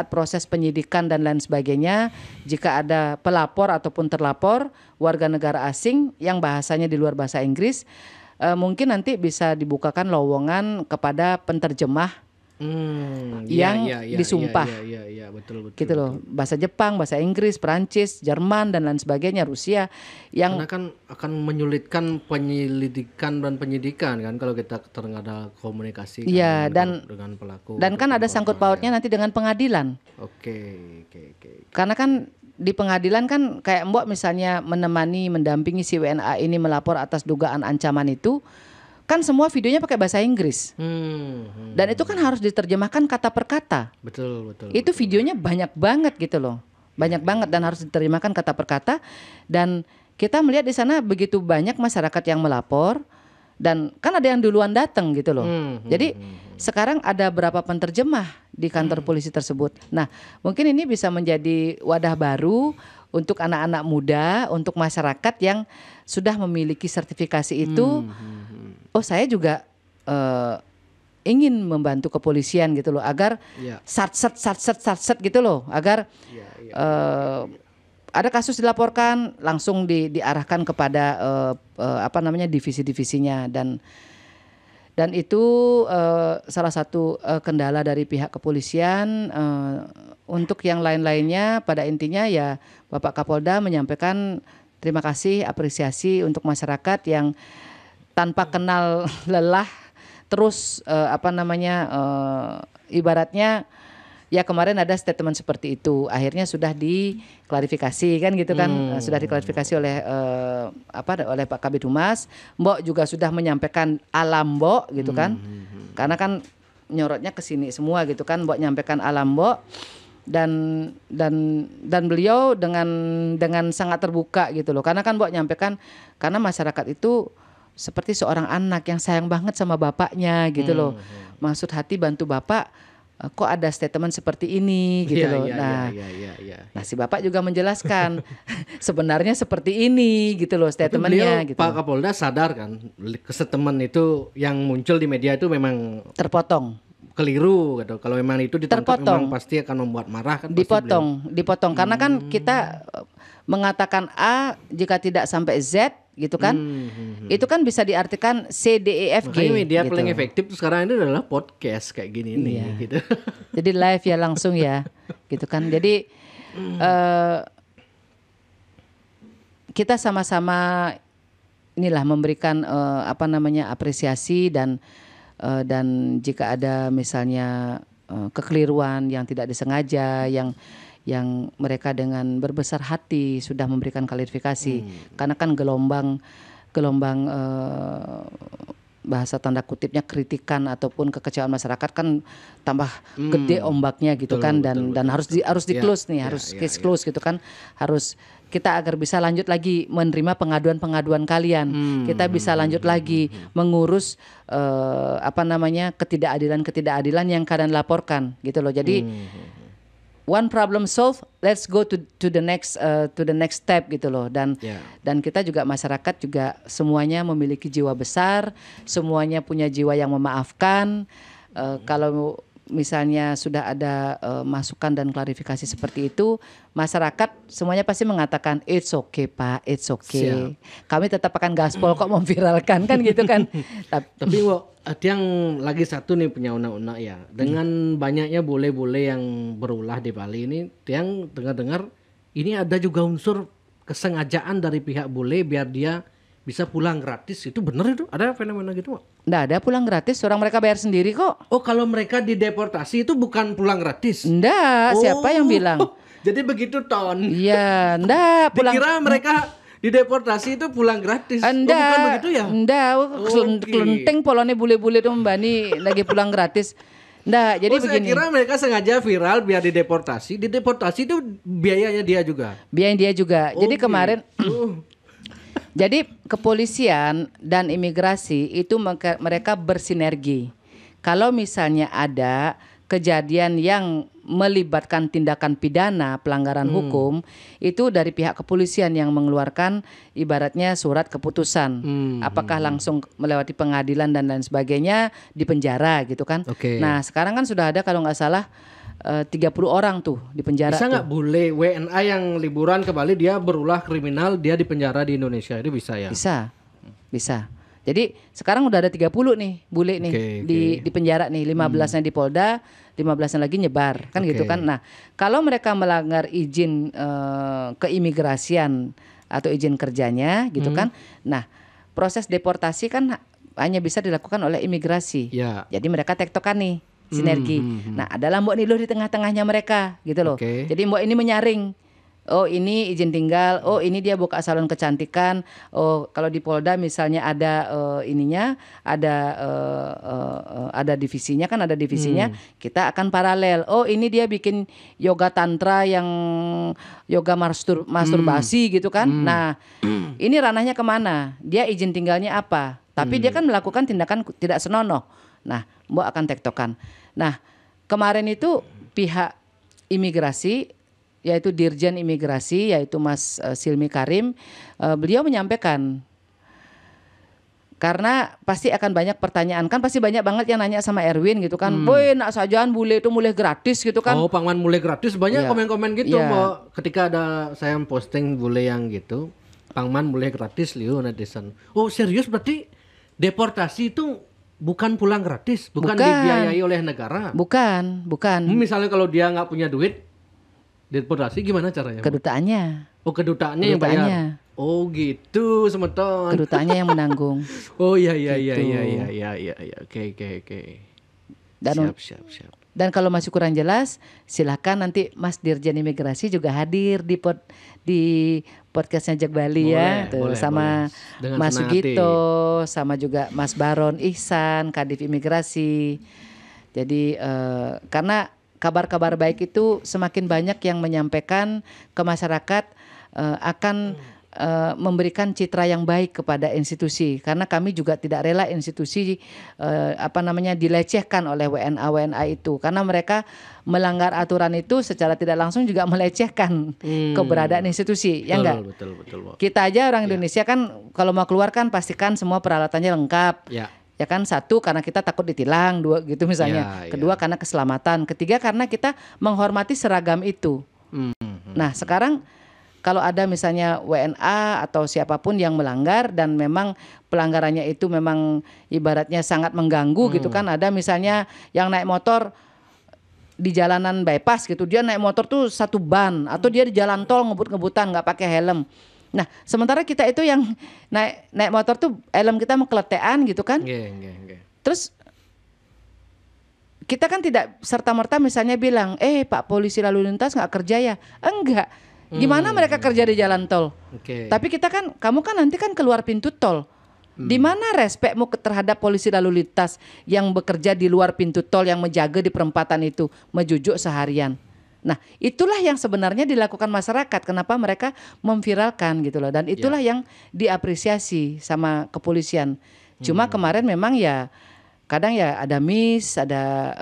S2: proses penyidikan dan lain sebagainya, jika ada pelapor ataupun terlapor warga negara asing yang bahasanya di luar bahasa Inggris, mungkin nanti bisa dibukakan lowongan kepada penterjemah yang disumpah, betul, gitu loh, bahasa Jepang, bahasa Inggris, Perancis, Jerman dan lain sebagainya, Rusia, yang
S1: karena kan akan menyulitkan penyelidikan dan penyidikan kan kalau kita ada komunikasi dengan pelaku.
S2: Dan kan ada sangkut pautnya nanti dengan pengadilan. Karena kan di pengadilan kan kayak Mbok misalnya mendampingi si WNA ini melapor atas dugaan ancaman itu, kan semua videonya pakai bahasa Inggris. Dan itu kan harus diterjemahkan kata per kata.
S1: Betul.
S2: Itu videonya banyak banget gitu loh. banyak banget dan harus diterimakan kata per kata. Dan kita melihat di sana begitu banyak masyarakat yang melapor dan kan ada yang duluan datang gitu loh. Jadi sekarang ada berapa penerjemah di kantor polisi tersebut. Nah, mungkin ini bisa menjadi wadah baru untuk anak-anak muda, untuk masyarakat yang sudah memiliki sertifikasi itu. Oh, saya juga ingin membantu kepolisian gitu loh, agar satset gitu loh, agar ada kasus dilaporkan langsung diarahkan kepada divisi-divisinya. Dan itu salah satu kendala dari pihak kepolisian. Untuk yang lain-lainnya pada intinya ya Bapak Kapolda menyampaikan terima kasih, apresiasi untuk masyarakat yang tanpa kenal lelah terus ibaratnya ya kemarin ada statement seperti itu, akhirnya sudah diklarifikasi kan gitu kan, sudah diklarifikasi oleh oleh Pak Kabid Humas. Mbok juga sudah menyampaikan alam Mbok gitu kan, karena kan nyorotnya ke sini semua gitu kan, Mbok nyampaikan alam Mbok dan beliau dengan sangat terbuka gitu loh, karena kan Mbok nyampaikan karena masyarakat itu seperti seorang anak yang sayang banget sama bapaknya gitu loh, maksud hati bantu bapak. Kok ada statement seperti ini gitu loh. Nah, si Bapak juga menjelaskan sebenarnya seperti ini gitu loh statementnya. Gitu.
S1: Pak Kapolda sadar kan statement itu yang muncul di media itu memang
S2: terpotong,
S1: keliru gitu. Kalau memang itu ditangkap memang pasti akan membuat marah kan. Dipotong karena kan kita mengatakan A jika tidak sampai Z gitu kan, itu kan bisa diartikan C, D, E, F, G. Makanya media
S2: gitu.
S1: paling efektif sekarang ini adalah podcast kayak gini nih. Gitu.
S2: Jadi live ya langsung ya, gitu kan. Jadi kita sama-sama inilah memberikan apresiasi dan jika ada misalnya kekeliruan yang tidak disengaja, yang mereka dengan berbesar hati sudah memberikan klarifikasi, karena kan gelombang bahasa tanda kutipnya kritikan ataupun kekecewaan masyarakat kan tambah gede ombaknya gitu kan, dan harus di close nih, harus case close gitu kan, harus kita agar bisa lanjut lagi menerima pengaduan kalian, kita bisa lanjut lagi mengurus ketidakadilan yang kalian laporkan gitu loh. Jadi one problem solved, let's go to the next step gitu loh. Dan kita juga masyarakat juga semuanya memiliki jiwa besar, semuanya punya jiwa yang memaafkan. Kalau misalnya sudah ada masukan dan klarifikasi seperti itu, masyarakat semuanya pasti mengatakan it's okay Pak, it's okay. Siap. Kami tetap akan gaspol kok memviralkan kan gitu kan.
S1: Tapi ada yang lagi satu nih punya unak-unak ya. Dengan banyaknya bule-bule yang berulah di Bali ini, yang dengar-dengar ini ada juga unsur kesengajaan dari pihak bule biar dia bisa pulang gratis. Itu benar itu? Ada fenomena gitu Pak?
S2: Nggak ada pulang gratis, orang mereka bayar sendiri kok.
S1: Oh, kalau mereka dideportasi itu bukan pulang gratis?
S2: Nggak, siapa yang bilang?
S1: Jadi begitu Ton?
S2: Iya, nggak pulang.
S1: Dikira mereka dideportasi itu pulang gratis?
S2: Nggak,
S1: bukan begitu ya?
S2: Nggak, kelenteng polone bule-bule itu mbani lagi pulang gratis. Nggak, jadi begini.
S1: Saya kira mereka sengaja viral biar dideportasi. Dideportasi itu biayanya dia juga?
S2: Biayanya dia juga. Jadi kemarin... Jadi kepolisian dan imigrasi itu mereka bersinergi. Kalau misalnya ada kejadian yang melibatkan tindakan pidana, pelanggaran hukum, itu dari pihak kepolisian yang mengeluarkan ibaratnya surat keputusan. Apakah langsung melewati pengadilan dan lain sebagainya, di penjara gitu kan. Nah sekarang kan sudah ada kalau nggak salah 30 orang tuh di penjara.
S1: Bisa nggak bule WNA yang liburan ke Bali dia berulah kriminal, dia di penjara di Indonesia, itu bisa ya? Bisa. Jadi sekarang udah ada 30 nih bule nih di penjara nih, 15-nya di Polda, 15-nya lagi nyebar kan gitu kan. Nah kalau mereka melanggar izin keimigrasian atau izin kerjanya gitu kan, nah proses deportasi kan hanya bisa dilakukan oleh imigrasi. Jadi mereka tektokan nih, sinergi. Nah adalah Mbok Niluh di tengah-tengahnya mereka gitu loh. Jadi Mbok ini menyaring
S2: oh ini izin tinggal, oh ini dia buka salon kecantikan, oh kalau di Polda misalnya ada ininya, ada divisinya kan, ada divisinya, kita akan paralel. Oh ini dia bikin yoga tantra yang yoga masturbasi gitu kan. Nah ini ranahnya kemana? Dia izin tinggalnya apa? Tapi dia kan melakukan tindakan tidak senonoh. Nah, Mbok akan tektokan. Nah, kemarin itu pihak imigrasi, yaitu Dirjen Imigrasi, yaitu Mas Silmi Karim, beliau menyampaikan, karena pasti akan banyak pertanyaan, kan pasti banyak banget yang nanya sama Erwin gitu kan, boy nak sajaan boleh itu mulai gratis gitu kan.
S1: Oh, Pangman mulai gratis, banyak
S2: Iya.
S1: komen-komen gitu
S2: Iya.
S1: Mbak. Ketika ada saya posting boleh yang gitu, Pangman mulai gratis liu netizen. Oh serius, berarti deportasi itu bukan pulang gratis, bukan dibiayai oleh negara.
S2: Bukan.
S1: Misalnya kalau dia nggak punya duit, deportasi gimana caranya?
S2: Kedutaannya.
S1: Oh kedutaannya yang bayar. Oh gitu, semeton.
S2: Kedutaannya yang menanggung.
S1: Oh iya. Oke.
S2: Dan
S1: Siap.
S2: Dan kalau masih kurang jelas, silakan nanti Mas Dirjen Imigrasi juga hadir di podcastnya Jak Bali ya, tuh, sama
S1: Dengan
S2: Mas
S1: senang
S2: Sugito, sama juga Mas Baron Ihsan, Kadif Imigrasi. Jadi karena kabar-kabar baik itu semakin banyak yang menyampaikan ke masyarakat, akan memberikan citra yang baik kepada institusi, karena kami juga tidak rela institusi dilecehkan oleh WNA itu, karena mereka melanggar aturan itu secara tidak langsung juga melecehkan keberadaan institusi. Ya enggak?
S1: Betul.
S2: Kita aja orang Indonesia kan kalau mau keluar kan pastikan semua peralatannya lengkap. Ya kan, satu karena kita takut ditilang, dua gitu misalnya. Kedua karena keselamatan, ketiga karena kita menghormati seragam itu. Nah, sekarang kalau ada misalnya WNA atau siapapun yang melanggar dan memang pelanggarannya itu memang ibaratnya sangat mengganggu gitu kan. Ada misalnya yang naik motor di jalanan bypass gitu, dia naik motor tuh satu ban, atau dia di jalan tol ngebut-ngebutan nggak pakai helm. Nah, sementara kita itu yang naik motor tuh helm kita mekeletean gitu kan. Terus kita kan tidak serta-merta misalnya bilang, Pak polisi lalu lintas nggak kerja ya? Enggak. Gimana mereka kerja di jalan tol? Tapi kamu kan nanti kan keluar pintu tol. Di mana respekmu terhadap polisi lalu lintas yang bekerja di luar pintu tol, yang menjaga di perempatan itu, menjujuk seharian? Nah, itulah yang sebenarnya dilakukan masyarakat. Kenapa mereka memviralkan gitu loh? Dan itulah yang diapresiasi sama kepolisian. Cuma kemarin memang ya kadang ya ada miss, ada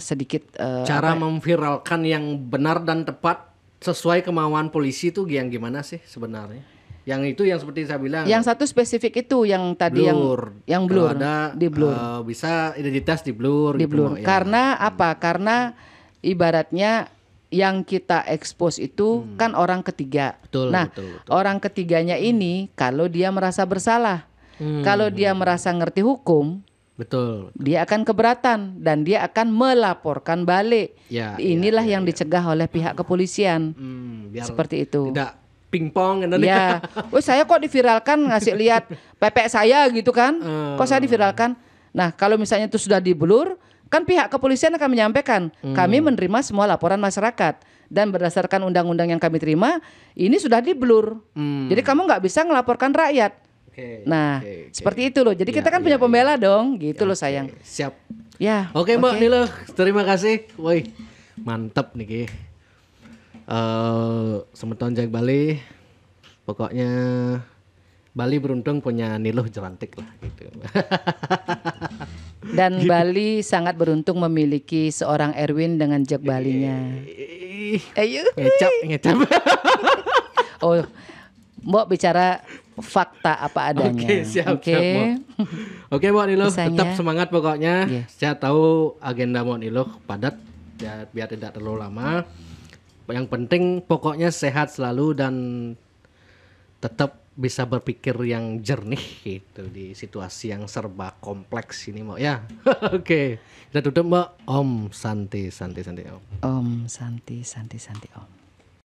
S2: sedikit
S1: cara memviralkan yang benar dan tepat sesuai kemauan polisi itu yang gimana sih sebenarnya? Yang itu yang seperti saya bilang.
S2: Yang satu spesifik itu yang tadi
S1: blur.
S2: yang blur.
S1: Kalau ada
S2: di blur.
S1: Bisa identitas di blur.
S2: Di
S1: gitu,
S2: blur.
S1: Ya.
S2: Karena apa? Karena ibaratnya yang kita expose itu kan orang ketiga.
S1: Betul,
S2: nah,
S1: betul.
S2: Orang ketiganya ini kalau dia merasa bersalah, kalau dia merasa ngerti hukum,
S1: betul.
S2: Dia akan keberatan dan dia akan melaporkan balik. Inilah yang dicegah oleh pihak kepolisian.
S1: Biar
S2: seperti itu.
S1: Tidak pingpong kan?
S2: Ya, saya kok diviralkan ngasih lihat pepek saya gitu kan? Kok saya diviralkan? Nah, kalau misalnya itu sudah diblur, kan pihak kepolisian akan menyampaikan, kami menerima semua laporan masyarakat dan berdasarkan undang-undang yang kami terima, ini sudah diblur. Jadi kamu nggak bisa ngelaporkan rakyat. Seperti itu loh. Jadi kita kan punya pembela dong, gitu loh sayang.
S1: Siap.
S2: Ya.
S1: Oke Mbak Nilo, terima kasih. Woi, mantap nih Ki. Semeton Jak Bali. Pokoknya Bali beruntung punya Nilo jelantik lah gitu.
S2: Dan Bali sangat beruntung memiliki seorang Erwin dengan Jak Balinya. Ayo.
S1: Ngecap.
S2: Oh, Mbak bicara fakta apa adanya.
S1: Oke, siap. Oke, Mbak Nilo, tetap semangat pokoknya. Saya tahu agenda Mbak Nilo padat, ya, biar tidak terlalu lama. Yang penting pokoknya sehat selalu dan tetap bisa berpikir yang jernih gitu di situasi yang serba kompleks ini, Mbak ya. Oke, kita tutup Mbak. Om Santi Om.
S2: Om Santi Om.